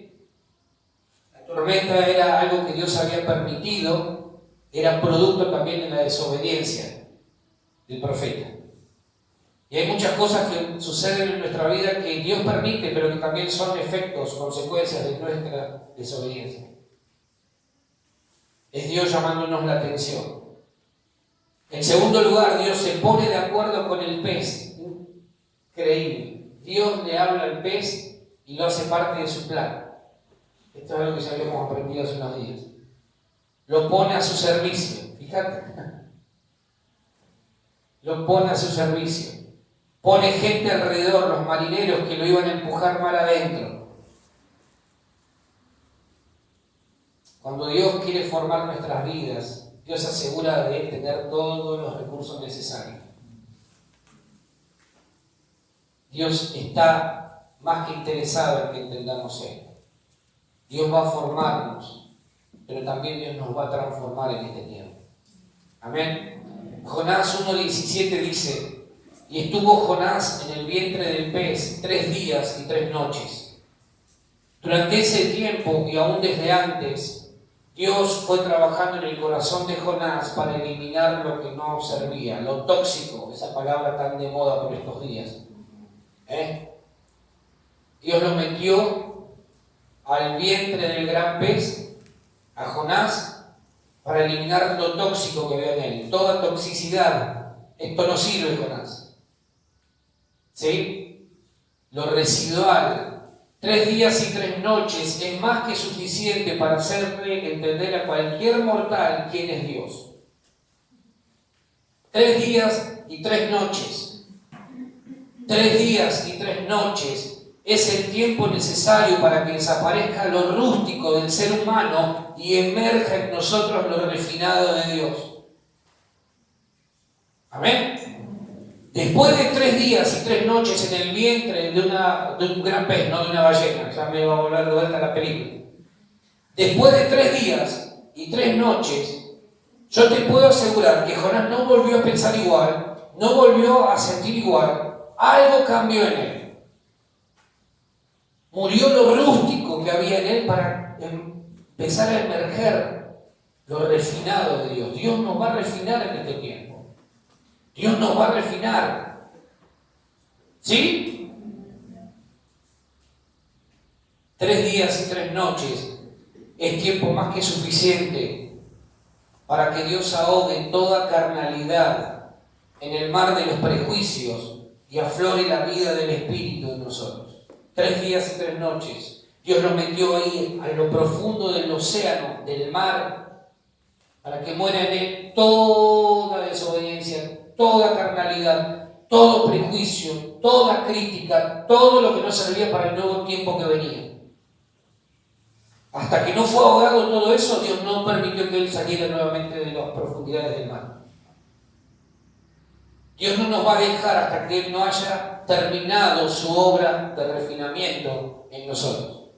la tormenta era algo que Dios había permitido, era producto también de la desobediencia del profeta. Y hay muchas cosas que suceden en nuestra vida que Dios permite, pero que también son efectos, consecuencias de nuestra desobediencia. Es Dios llamándonos la atención. En segundo lugar, Dios se pone de acuerdo con el pez. Increíble. Dios le habla al pez y lo hace parte de su plan. Esto es algo que ya habíamos aprendido hace unos días. Lo pone a su servicio. Fíjate. Lo pone a su servicio. Pone gente alrededor, los marineros que lo iban a empujar mar adentro. Cuando Dios quiere formar nuestras vidas, Dios se asegura de tener todos los recursos necesarios. Dios está más que interesado en que entendamos esto. Dios va a formarnos, pero también Dios nos va a transformar en este tiempo. Amén. Jonás 1:17 dice: y estuvo Jonás en el vientre del pez 3 días y 3 noches. Durante ese tiempo y aún desde antes, Dios fue trabajando en el corazón de Jonás para eliminar lo que no servía, lo tóxico, esa palabra tan de moda por estos días. Dios lo metió al vientre del gran pez, a Jonás, para eliminar lo tóxico que había en él, toda toxicidad. Esto no sirve, Jonás. ¿Sí? Lo residual. 3 días y 3 noches es más que suficiente para hacerle entender a cualquier mortal quién es Dios. 3 días y 3 noches. 3 días y 3 noches es el tiempo necesario para que desaparezca lo rústico del ser humano y emerja en nosotros lo refinado de Dios. Amén. Después de 3 días y 3 noches en el vientre de un gran pez, no de una ballena, ya me va a volver de vuelta la película. Después de 3 días y 3 noches, yo te puedo asegurar que Jonás no volvió a pensar igual, no volvió a sentir igual, algo cambió en él. Murió lo rústico que había en él para empezar a emerger lo refinado de Dios. Dios nos va a refinar en este tiempo. Dios nos va a refinar. ¿Sí? 3 días y 3 noches es tiempo más que suficiente para que Dios ahogue toda carnalidad en el mar de los prejuicios y aflore la vida del Espíritu en nosotros. 3 días y 3 noches. Dios lo metió ahí, a lo profundo del océano, del mar, para que muera en él toda desobediencia, toda carnalidad, todo prejuicio, toda crítica, todo lo que no servía para el nuevo tiempo que venía. Hasta que no fue ahogado todo eso, Dios no permitió que él saliera nuevamente de las profundidades del mar. Dios no nos va a dejar hasta que él no haya terminado su obra de refinamiento en nosotros.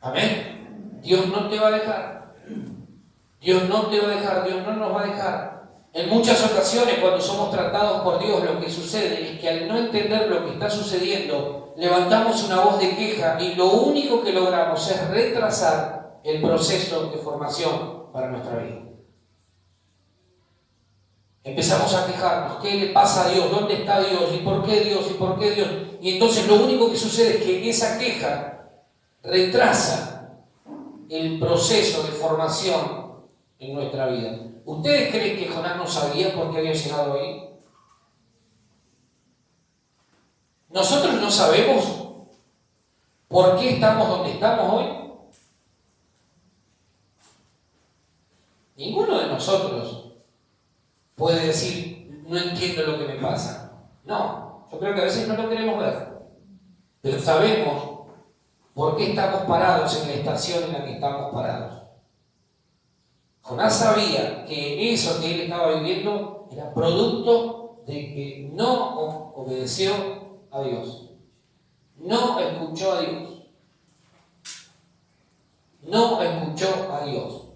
Amén. Dios no te va a dejar. Dios no te va a dejar. Dios no nos va a dejar. En muchas ocasiones, cuando somos tratados por Dios, lo que sucede es que al no entender lo que está sucediendo, levantamos una voz de queja y lo único que logramos es retrasar el proceso de formación para nuestra vida. Empezamos a quejarnos. ¿Qué le pasa a Dios? ¿Dónde está Dios? ¿Y por qué Dios? ¿Y por qué Dios? Y entonces lo único que sucede es que esa queja retrasa el proceso de formación en nuestra vida. ¿Ustedes creen que Jonás no sabía por qué había llegado ahí? ¿Nosotros no sabemos por qué estamos donde estamos hoy? Ninguno de nosotros puede decir, no entiendo lo que me pasa. No, yo creo que a veces no lo queremos ver. Pero sabemos por qué estamos parados en la estación en la que estamos parados. Jonás sabía que eso que él estaba viviendo era producto de que no obedeció a Dios. No escuchó a Dios. No escuchó a Dios.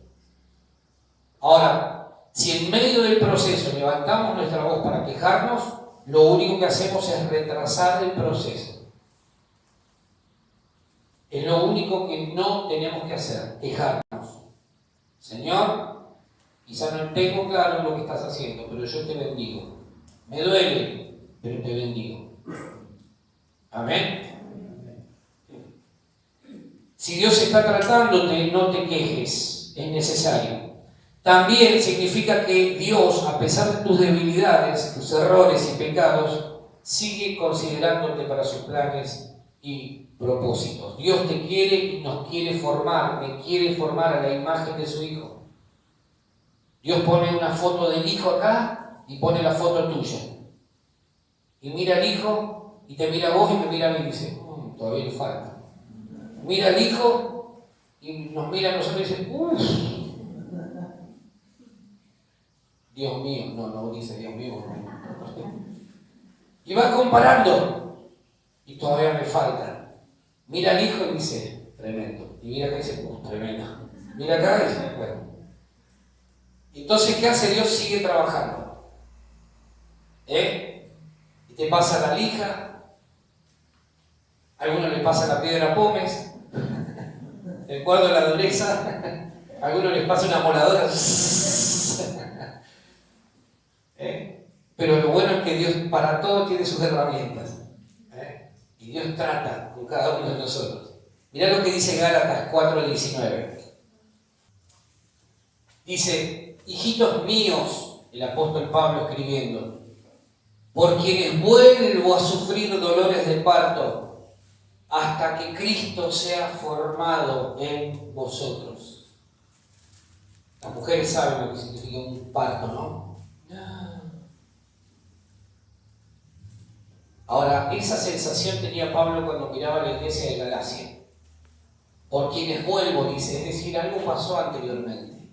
Ahora, si en medio del proceso levantamos nuestra voz para quejarnos, lo único que hacemos es retrasar el proceso. Es lo único que no tenemos que hacer, quejarnos. Señor, quizá no tengo claro lo que estás haciendo, pero yo te bendigo. Me duele, pero te bendigo. Amén. Si Dios está tratándote, no te quejes, es necesario. También significa que Dios, a pesar de tus debilidades, tus errores y pecados, sigue considerándote para sus planes y propósitos. Dios te quiere y nos quiere formar, me quiere formar a la imagen de su Hijo. Dios pone una foto del Hijo acá y pone la foto tuya. Y mira al Hijo y te mira a vos y me mira a mí y dice, todavía le falta. Mira al Hijo y nos mira a nosotros y dice, Dios mío, no dice Dios mío. Y va comparando y todavía me falta. Mira al Hijo y dice, tremendo. Y mira acá y dice, tremendo. Mira acá y dice, bueno. Entonces, ¿qué hace Dios? Sigue trabajando. Y te pasa la lija, a algunos les pasa la piedra pómez, el cuadro de la dureza, a algunos les pasa una moladora. Pero lo bueno es que Dios para todo tiene sus herramientas. Y Dios trata con cada uno de nosotros. Mirá lo que dice Gálatas 4:19. Dice, hijitos míos, el apóstol Pablo escribiendo, por quienes vuelvo a sufrir dolores de parto, hasta que Cristo sea formado en vosotros. Las mujeres saben lo que significa un parto, ¿no? Ahora, esa sensación tenía Pablo cuando miraba la iglesia de Galacia. Por quienes vuelvo, dice, es decir, algo pasó anteriormente.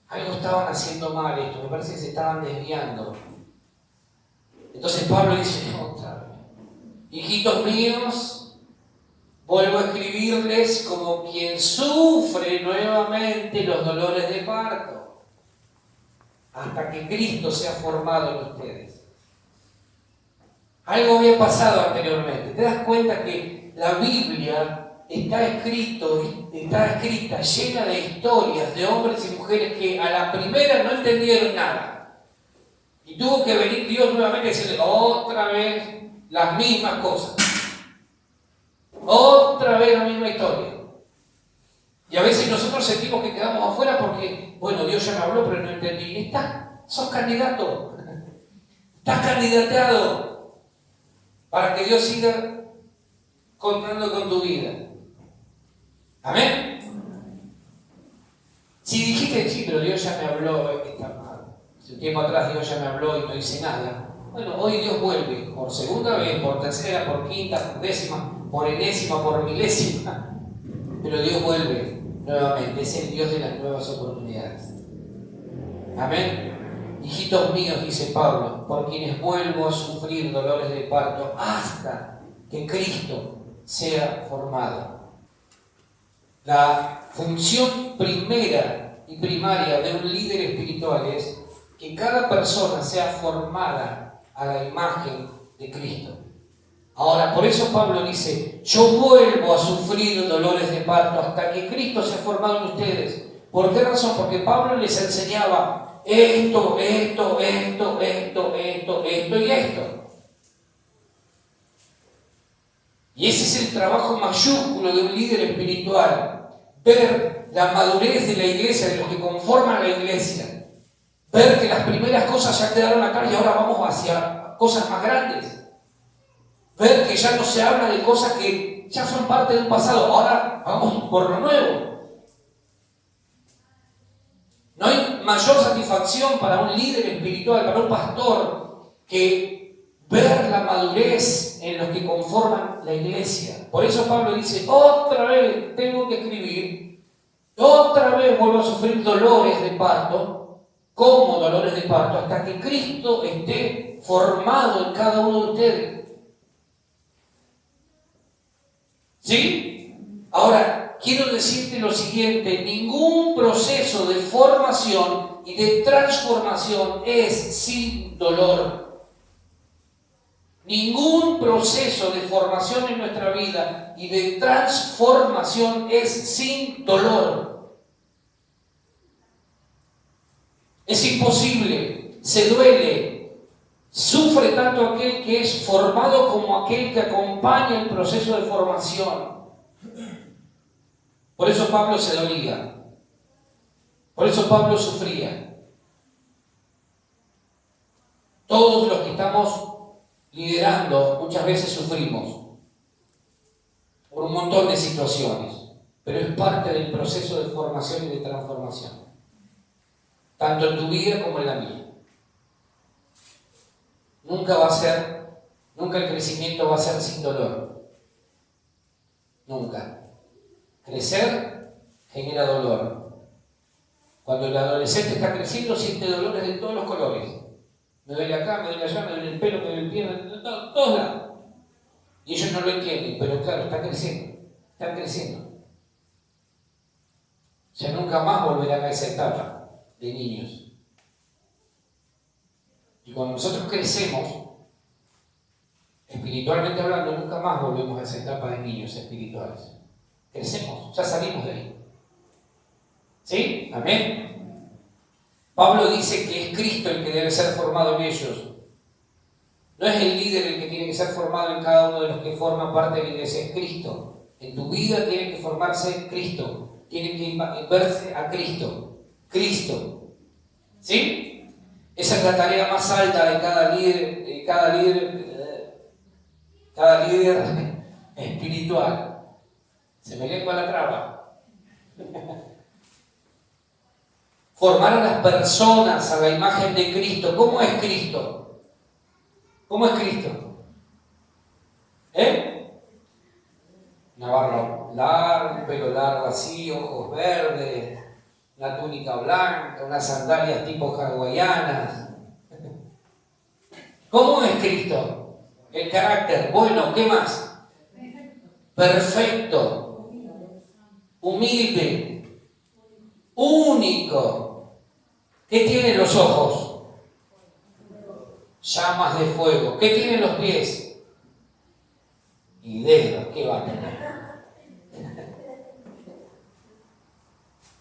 Algo estaban haciendo mal esto, me parece que se estaban desviando. Entonces Pablo dice, otra vez, hijitos míos, vuelvo a escribirles como quien sufre nuevamente los dolores de parto, hasta que Cristo sea formado en ustedes. Algo había pasado anteriormente. Te das cuenta que la Biblia está escrita llena de historias de hombres y mujeres que a la primera no entendieron nada. Y tuvo que venir Dios nuevamente y decirle otra vez las mismas cosas. Otra vez la misma historia. Y a veces nosotros sentimos que quedamos afuera porque, bueno, Dios ya me habló, pero no entendí. Sos candidato. Estás candidateado para que Dios siga contando con tu vida. ¿Amén? Si dijiste, sí, pero Dios ya me habló, hace un tiempo atrás Dios ya me habló y no hice nada. Bueno, hoy Dios vuelve por segunda vez, por tercera, por quinta, por décima, por enésima, por milésima. Pero Dios vuelve nuevamente, es el Dios de las nuevas oportunidades. Amén. Hijitos míos, dice Pablo, por quienes vuelvo a sufrir dolores de parto hasta que Cristo sea formado. La función primera y primaria de un líder espiritual es que cada persona sea formada a la imagen de Cristo. Ahora, por eso Pablo dice, yo vuelvo a sufrir dolores de parto hasta que Cristo sea formado en ustedes. ¿Por qué razón? Porque Pablo les enseñaba esto y esto. Y ese es el trabajo mayúsculo de un líder espiritual. Ver la madurez de la iglesia, de los que conforman la iglesia. Ver que las primeras cosas ya quedaron acá y ahora vamos hacia cosas más grandes. Ver que ya no se habla de cosas que ya son parte del pasado, ahora vamos por lo nuevo. No hay mayor satisfacción para un líder espiritual, para un pastor, que ver la madurez en los que conforman la iglesia. Por eso Pablo dice, otra vez tengo que escribir, otra vez vuelvo a sufrir dolores de parto, como dolores de parto, hasta que Cristo esté formado en cada uno de ustedes. ¿Sí? Ahora, quiero decirte lo siguiente, ningún proceso de formación y de transformación es sin dolor. Ningún proceso de formación en nuestra vida y de transformación es sin dolor. Es imposible, se duele. Sufre tanto aquel que es formado como aquel que acompaña el proceso de formación. Por eso Pablo se dolía. Por eso Pablo sufría. Todos los que estamos liderando muchas veces sufrimos por un montón de situaciones, pero es parte del proceso de formación y de transformación, tanto en tu vida como en la mía. Nunca el crecimiento va a ser sin dolor. Nunca. Crecer genera dolor. Cuando el adolescente está creciendo, siente dolores de todos los colores. Me duele acá, me duele allá, me duele el pelo, me duele el pie, me duele todos lados. Y ellos no lo entienden, pero claro, están creciendo. Ya nunca más volverán a esa etapa de niños. Y cuando nosotros crecemos, espiritualmente hablando, nunca más volvemos a esa etapa de niños espirituales. Crecemos, ya salimos de ahí. ¿Sí? Amén. Pablo dice que es Cristo el que debe ser formado en ellos. No es el líder el que tiene que ser formado en cada uno de los que forman parte de la iglesia, es Cristo. En tu vida tiene que formarse Cristo. Tiene que verse a Cristo. Cristo. ¿Sí? Esa es la tarea más alta de cada líder espiritual. Se me lengua la traba. Formar a las personas a la imagen de Cristo. ¿Cómo es Cristo? ¿Cómo es Cristo? Una barba larga, un pelo largo así, ojos verdes, una túnica blanca, unas sandalias tipo hawaianas. ¿Cómo es Cristo? El carácter. Bueno, ¿qué más? Perfecto. Humilde. Único. ¿Qué tienen los ojos? llamas de fuego. ¿Qué tienen los pies? Y dedos, ¿qué va a tener?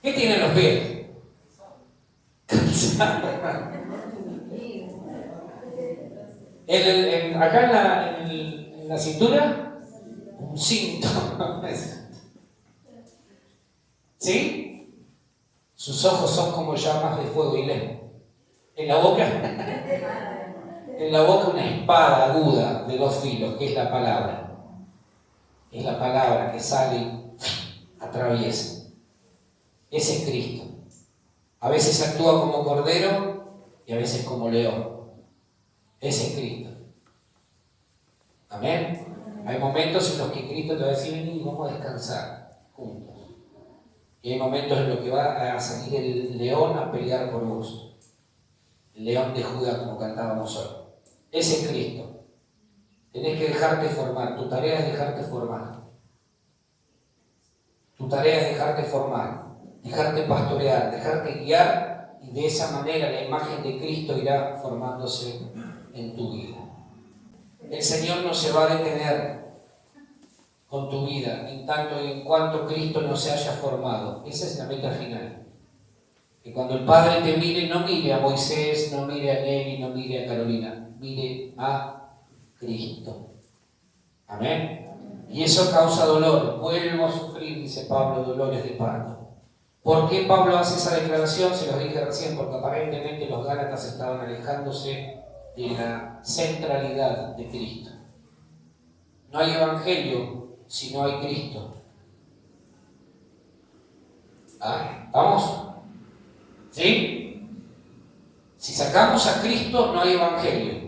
¿Qué tienen los pies? Acá en la cintura, un cinto. ¿Sí? Sus ojos son como llamas de fuego y lejos. En la boca, una espada aguda de 2 filos, que es la palabra. Es la palabra que sale y atraviesa. Ese es Cristo. A veces actúa como cordero y a veces como león. Ese es Cristo. Amén. Hay momentos en los que Cristo te va a decir: vení, vamos a descansar juntos. Y hay momentos en los que va a salir el león a pelear por vos. El león de Judá, como cantábamos hoy. Ese es Cristo. Tenés que dejarte formar. Tu tarea es dejarte formar. Tu tarea es dejarte formar, dejarte pastorear, dejarte guiar, y de esa manera la imagen de Cristo irá formándose en tu vida. El Señor no se va a detener con tu vida en tanto y en cuanto Cristo no se haya formado. Esa es la meta final. Que cuando el Padre te mire, no mire a Moisés, no mire a Nelly, no mire a Carolina, mire a Cristo. Amén. Y eso causa dolor. Vuelvo a sufrir, dice Pablo, dolores de parto. ¿Por qué Pablo hace esa declaración? Se los dije recién, porque aparentemente los gálatas estaban alejándose de la centralidad de Cristo. No hay evangelio si no hay Cristo. ¿Vamos? ¿Sí? Si sacamos a Cristo, no hay evangelio.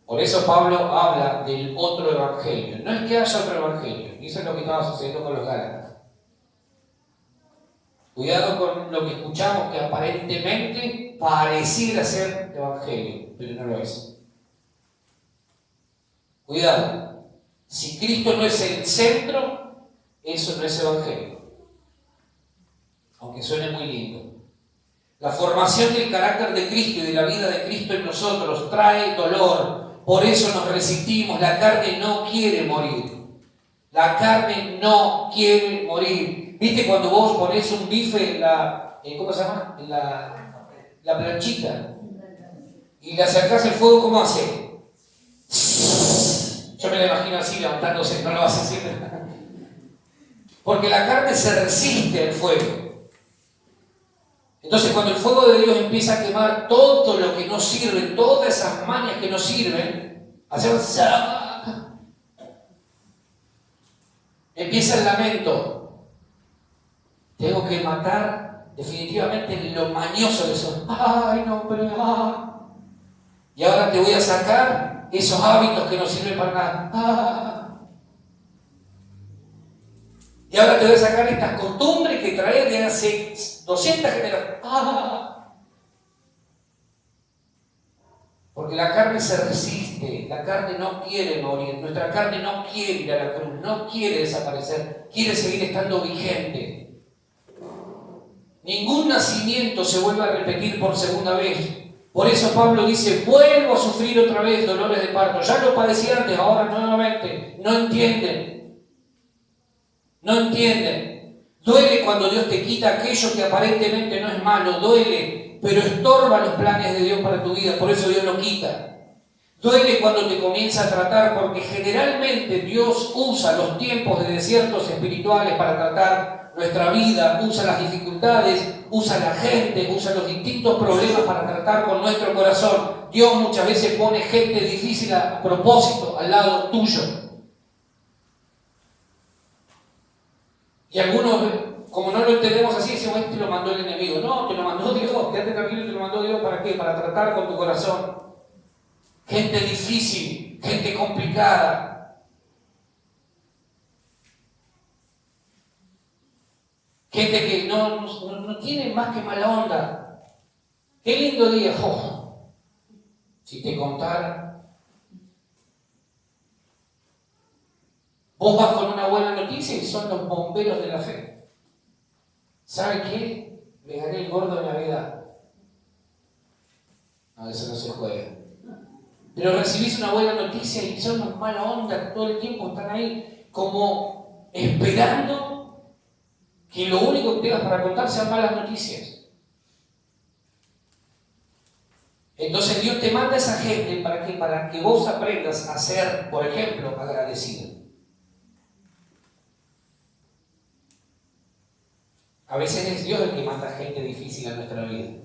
Por eso Pablo habla del otro evangelio. No es que haya otro evangelio. Y eso es lo que estaba sucediendo con los gálatas. Cuidado con lo que escuchamos, que aparentemente pareciera ser evangelio, pero no lo es. Cuidado. Si Cristo no es el centro, eso no es evangelio. Aunque suene muy lindo. La formación del carácter de Cristo y de la vida de Cristo en nosotros trae dolor. Por eso nos resistimos. La carne no quiere morir. La carne no quiere morir. ¿Viste cuando vos ponés un bife en la... ¿cómo se llama? En la planchita. Y le acercás el fuego, ¿cómo hace? Yo me la imagino así, levantándose. No lo vas a hacer. Porque la carne se resiste al fuego. Entonces, cuando el fuego de Dios empieza a quemar todo lo que no sirve, todas esas mañas que no sirven, empieza el lamento. Tengo que matar definitivamente lo mañoso de eso. Ay, no, pero... Y ahora te voy a sacar esos hábitos que no sirven para nada. Y ahora te voy a sacar estas costumbres que traes de hace 200 generaciones. Porque la carne se resiste, la carne no quiere morir, nuestra carne no quiere ir a la cruz, no quiere desaparecer, quiere seguir estando vigente. Ningún nacimiento se vuelve a repetir por segunda vez. Por eso Pablo dice: vuelvo a sufrir otra vez dolores de parto. Ya lo padecí antes, ahora nuevamente. No entienden. No entienden. Duele cuando Dios te quita aquello que aparentemente no es malo. Duele, pero estorba los planes de Dios para tu vida. Por eso Dios lo quita. Duele cuando te comienza a tratar, porque generalmente Dios usa los tiempos de desiertos espirituales para tratar nuestra vida. Usa las dificultades, usa la gente, usa los distintos problemas para tratar con nuestro corazón. Dios muchas veces pone gente difícil a propósito al lado tuyo. Y algunos, como no lo entendemos así, decimos: este lo mandó el enemigo. No, te lo mandó Dios. Quédate tranquilo, te lo mandó Dios. ¿Para qué? Para tratar con tu corazón. Gente difícil, gente complicada. Gente que no tiene más que mala onda. Qué lindo día. Oh, si te contara. Vos vas con una buena noticia y son los bomberos de la fe. ¿Sabe qué? Le gané el gordo de Navidad. No, eso no se juega. Pero recibís una buena noticia y son unos mala onda todo el tiempo, están ahí como esperando que lo único que tengas para contar sean malas noticias. Entonces Dios te manda a esa gente para que vos aprendas a ser, por ejemplo, agradecido. A veces es Dios el que manda gente difícil a nuestra vida.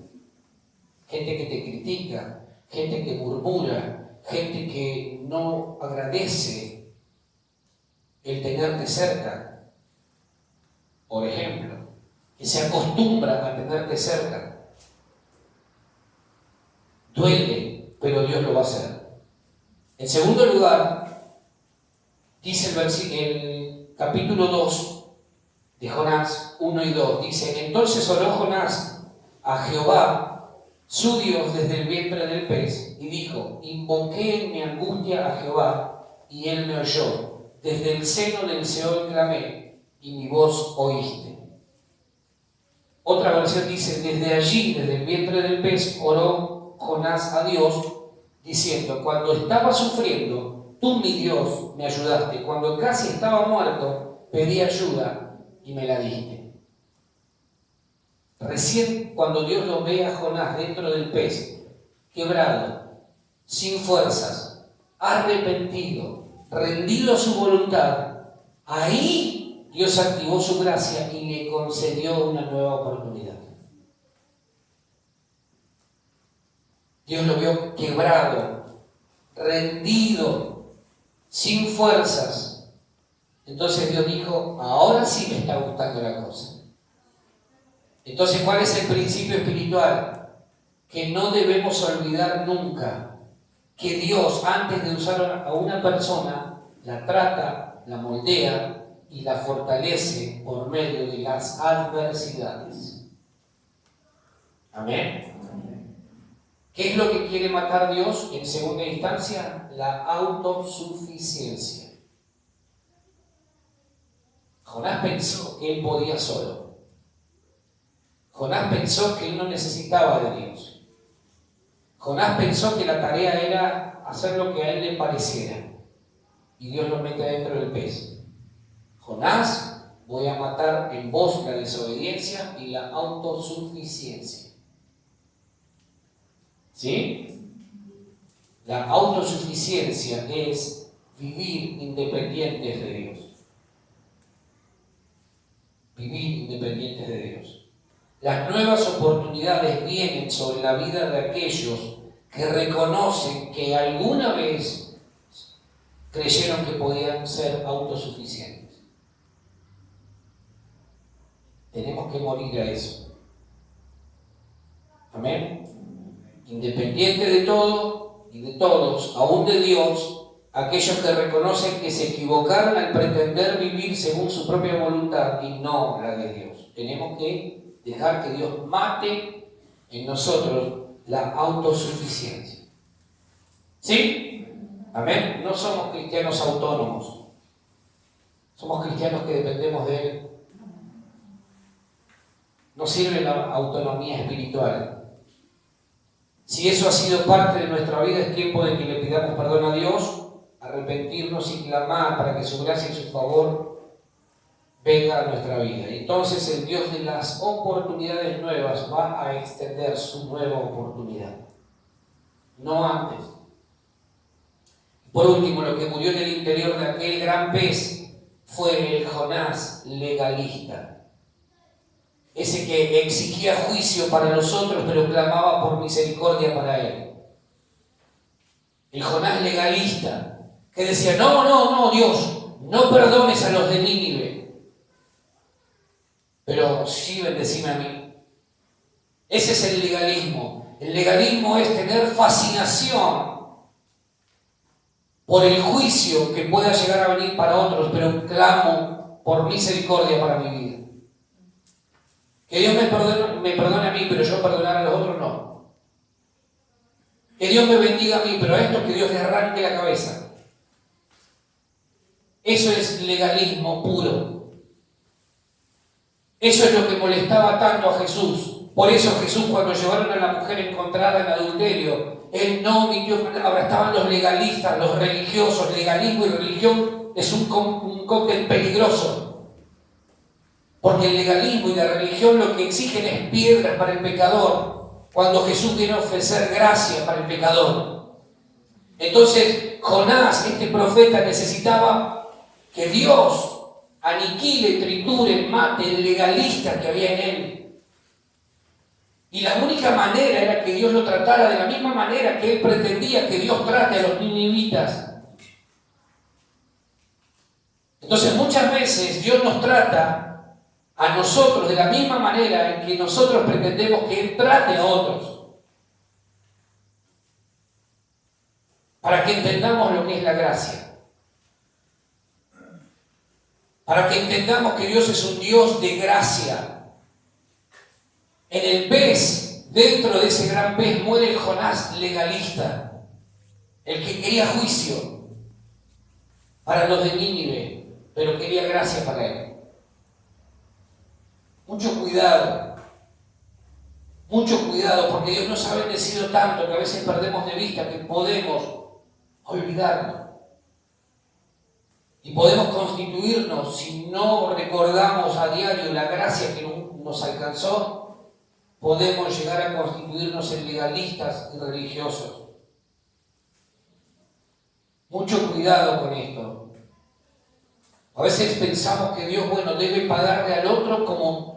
Gente que te critica, gente que murmura, gente que no agradece el tenerte cerca. Por ejemplo, que se acostumbra a tenerte cerca. Duele, pero Dios lo va a hacer. En segundo lugar, dice el capítulo 2 de Jonás 1 y 2, dice: entonces oró Jonás a Jehová, su Dios, desde el vientre del pez, y dijo: invoqué en mi angustia a Jehová, y él me oyó. Desde el seno del Seol clamé, y mi voz oíste. Otra versión dice: desde allí, desde el vientre del pez, oró Jonás a Dios, diciendo: cuando estaba sufriendo, tú, mi Dios, me ayudaste. Cuando casi estaba muerto, pedí ayuda y me la diste. Recién cuando Dios lo ve a Jonás dentro del pez, quebrado, sin fuerzas, arrepentido, rendido a su voluntad, ahí Dios activó su gracia y le concedió una nueva oportunidad. Dios lo vio quebrado, rendido, sin fuerzas. Entonces Dios dijo: ahora sí me está gustando la cosa. Entonces, ¿cuál es el principio espiritual? Que no debemos olvidar nunca que Dios, antes de usar a una persona, la trata, la moldea y la fortalece por medio de las adversidades. Amén. ¿Qué es lo que quiere matar Dios en segunda instancia? La autosuficiencia. Jonás pensó que él podía solo. Jonás pensó que él no necesitaba de Dios. Jonás pensó que la tarea era hacer lo que a él le pareciera. Y Dios lo mete dentro del pez. Jonás, voy a matar en vos la desobediencia y la autosuficiencia. ¿Sí? La autosuficiencia es vivir independientes de Dios. Vivir independientes de Dios. Las nuevas oportunidades vienen sobre la vida de aquellos que reconocen que alguna vez creyeron que podían ser autosuficientes. Tenemos que morir a eso. Amén. Independiente de todo y de todos, aún de Dios, aquellos que reconocen que se equivocaron al pretender vivir según su propia voluntad y no la de Dios. Tenemos que dejar que Dios mate en nosotros la autosuficiencia. ¿Sí? Amén. No somos cristianos autónomos. Somos cristianos que dependemos de Él. No sirve la autonomía espiritual. Si eso ha sido parte de nuestra vida, es tiempo de que le pidamos perdón a Dios, arrepentirnos y clamar para que su gracia y su favor venga a nuestra vida. Entonces el Dios de las oportunidades nuevas va a extender su nueva oportunidad. No antes. Por último, lo que murió en el interior de aquel gran pez fue el Jonás legalista. Ese que exigía juicio para los otros, pero clamaba por misericordia para él. El Jonás legalista, que decía: no, Dios, no perdones a los de Nínive, pero sí bendecime a mí. Ese es el legalismo. El legalismo es tener fascinación por el juicio que pueda llegar a venir para otros, pero clamo por misericordia para mi vida. Que Dios me perdone a mí, pero yo perdonar a los otros no. Que Dios me bendiga a mí, pero a estos que Dios le arranque la cabeza. Eso es legalismo puro. Eso es lo que molestaba tanto a Jesús. Por eso Jesús, cuando llevaron a la mujer encontrada en adulterio, Él no omitió palabra. Estaban los legalistas, los religiosos. Legalismo y religión es un cóctel peligroso. Porque el legalismo y la religión lo que exigen es piedras para el pecador, cuando Jesús viene a ofrecer gracia para el pecador. Entonces, Jonás, este profeta, necesitaba que Dios aniquile, triture, mate el legalista que había en él. Y la única manera era que Dios lo tratara de la misma manera que él pretendía que Dios trate a los ninivitas. Entonces muchas veces Dios nos trata a nosotros de la misma manera en que nosotros pretendemos que Él trate a otros. Para que entendamos lo que es la gracia. Para que entendamos que Dios es un Dios de gracia. En el pez, dentro de ese gran pez, muere el Jonás legalista, el que quería juicio para los de Nínive, pero quería gracia para él. Mucho cuidado, porque Dios nos ha bendecido tanto que a veces perdemos de vista que podemos olvidarnos. Y podemos constituirnos, si no recordamos a diario la gracia que nos alcanzó, podemos llegar a constituirnos en legalistas y religiosos. Mucho cuidado con esto. A veces pensamos que Dios, debe pagarle al otro como,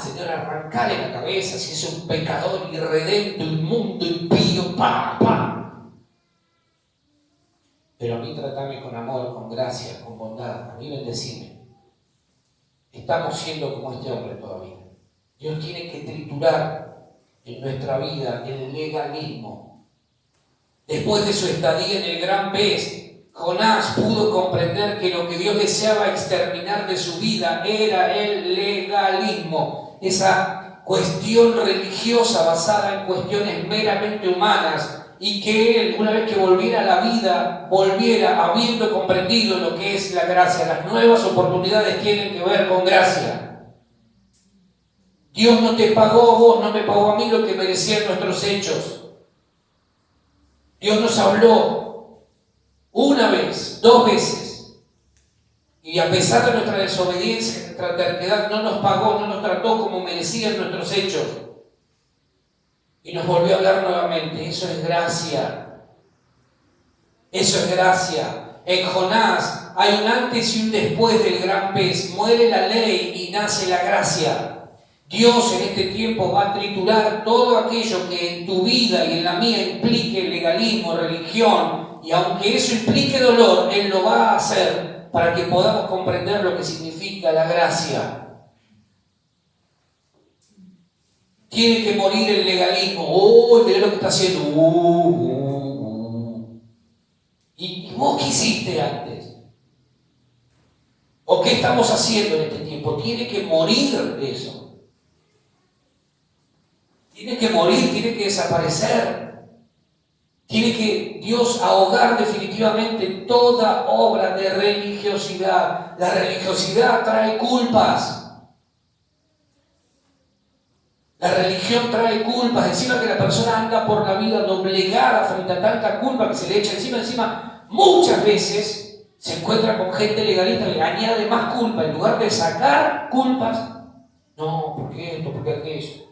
Señor, arrancale la cabeza si es un pecador irredento, inmundo, impío, Pero a mí tratame con amor, con gracia, con bondad, a mí bendecime. Estamos siendo como este hombre todavía. Dios tiene que triturar en nuestra vida el legalismo. Después de su estadía en el gran pez, Jonás pudo comprender que lo que Dios deseaba exterminar de su vida era el legalismo, esa cuestión religiosa basada en cuestiones meramente humanas, y que él, una vez que volviera a la vida, volviera habiendo comprendido lo que es la gracia. Las nuevas oportunidades tienen que ver con gracia. Dios no te pagó a vos, no me pagó a mí lo que merecían nuestros hechos. Dios nos habló una vez, 2 veces, y a pesar de nuestra desobediencia, nuestra terquedad, no nos pagó, no nos trató como merecían nuestros hechos. Y nos volvió a hablar nuevamente. Eso es gracia. Eso es gracia. En Jonás hay un antes y un después del gran pez. Muere la ley y nace la gracia. Dios en este tiempo va a triturar todo aquello que en tu vida y en la mía implique legalismo, religión, y aunque eso implique dolor, Él lo va a hacer para que podamos comprender lo que significa la gracia. Tiene que morir el legalismo. Mirá lo que está haciendo. ¿Y vos qué hiciste antes? ¿O qué estamos haciendo en este tiempo? Tiene que morir eso. Tiene que morir, tiene que desaparecer. Tiene que Dios ahogar definitivamente toda obra de religiosidad. La religiosidad trae culpas. La religión trae culpas. Encima que la persona anda por la vida doblegada frente a tanta culpa que se le echa encima. Muchas veces se encuentra con gente legalista que le añade más culpa. En lugar de sacar culpas, no, ¿por qué esto? ¿Por qué aquello?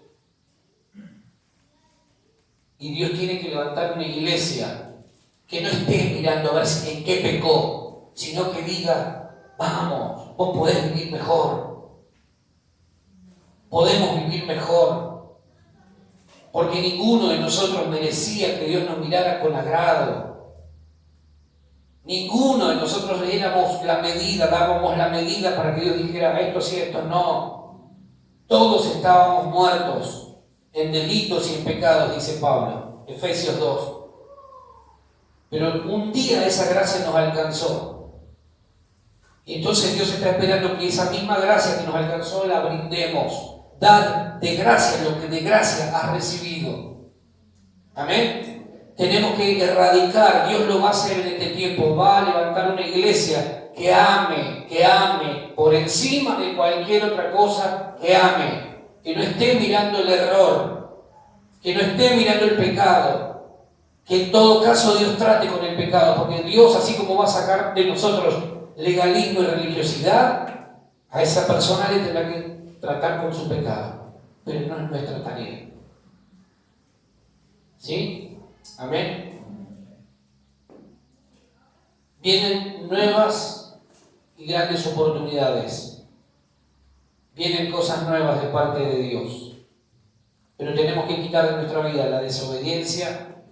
Y Dios tiene que levantar una iglesia que no esté mirando a ver en qué pecó, sino que diga, vamos, vos podés vivir mejor. Podemos vivir mejor. Porque ninguno de nosotros merecía que Dios nos mirara con agrado. Ninguno de nosotros le diéramos la medida, dábamos la medida para que Dios dijera esto sí, esto no. Todos estábamos muertos en delitos y en pecados, dice Pablo, Efesios 2. Pero un día esa gracia nos alcanzó. Y entonces Dios está esperando que esa misma gracia que nos alcanzó la brindemos. Dad de gracia lo que de gracia has recibido. Amén. Tenemos que erradicar, Dios lo va a hacer en este tiempo, va a levantar una iglesia que ame por encima de cualquier otra cosa, que que no esté mirando el error, que no esté mirando el pecado, que en todo caso Dios trate con el pecado, porque Dios, así como va a sacar de nosotros legalismo y religiosidad, a esa persona le tendrá que tratar con su pecado, pero no es nuestra tarea. ¿Sí? Amén. Vienen nuevas y grandes oportunidades. Vienen cosas nuevas de parte de Dios. Pero tenemos que quitar de nuestra vida la desobediencia,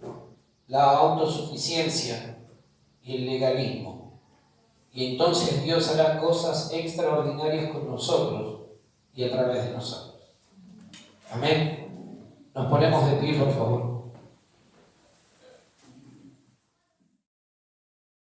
la autosuficiencia y el legalismo. Y entonces Dios hará cosas extraordinarias con nosotros y a través de nosotros. Amén. Nos ponemos de pie, por favor.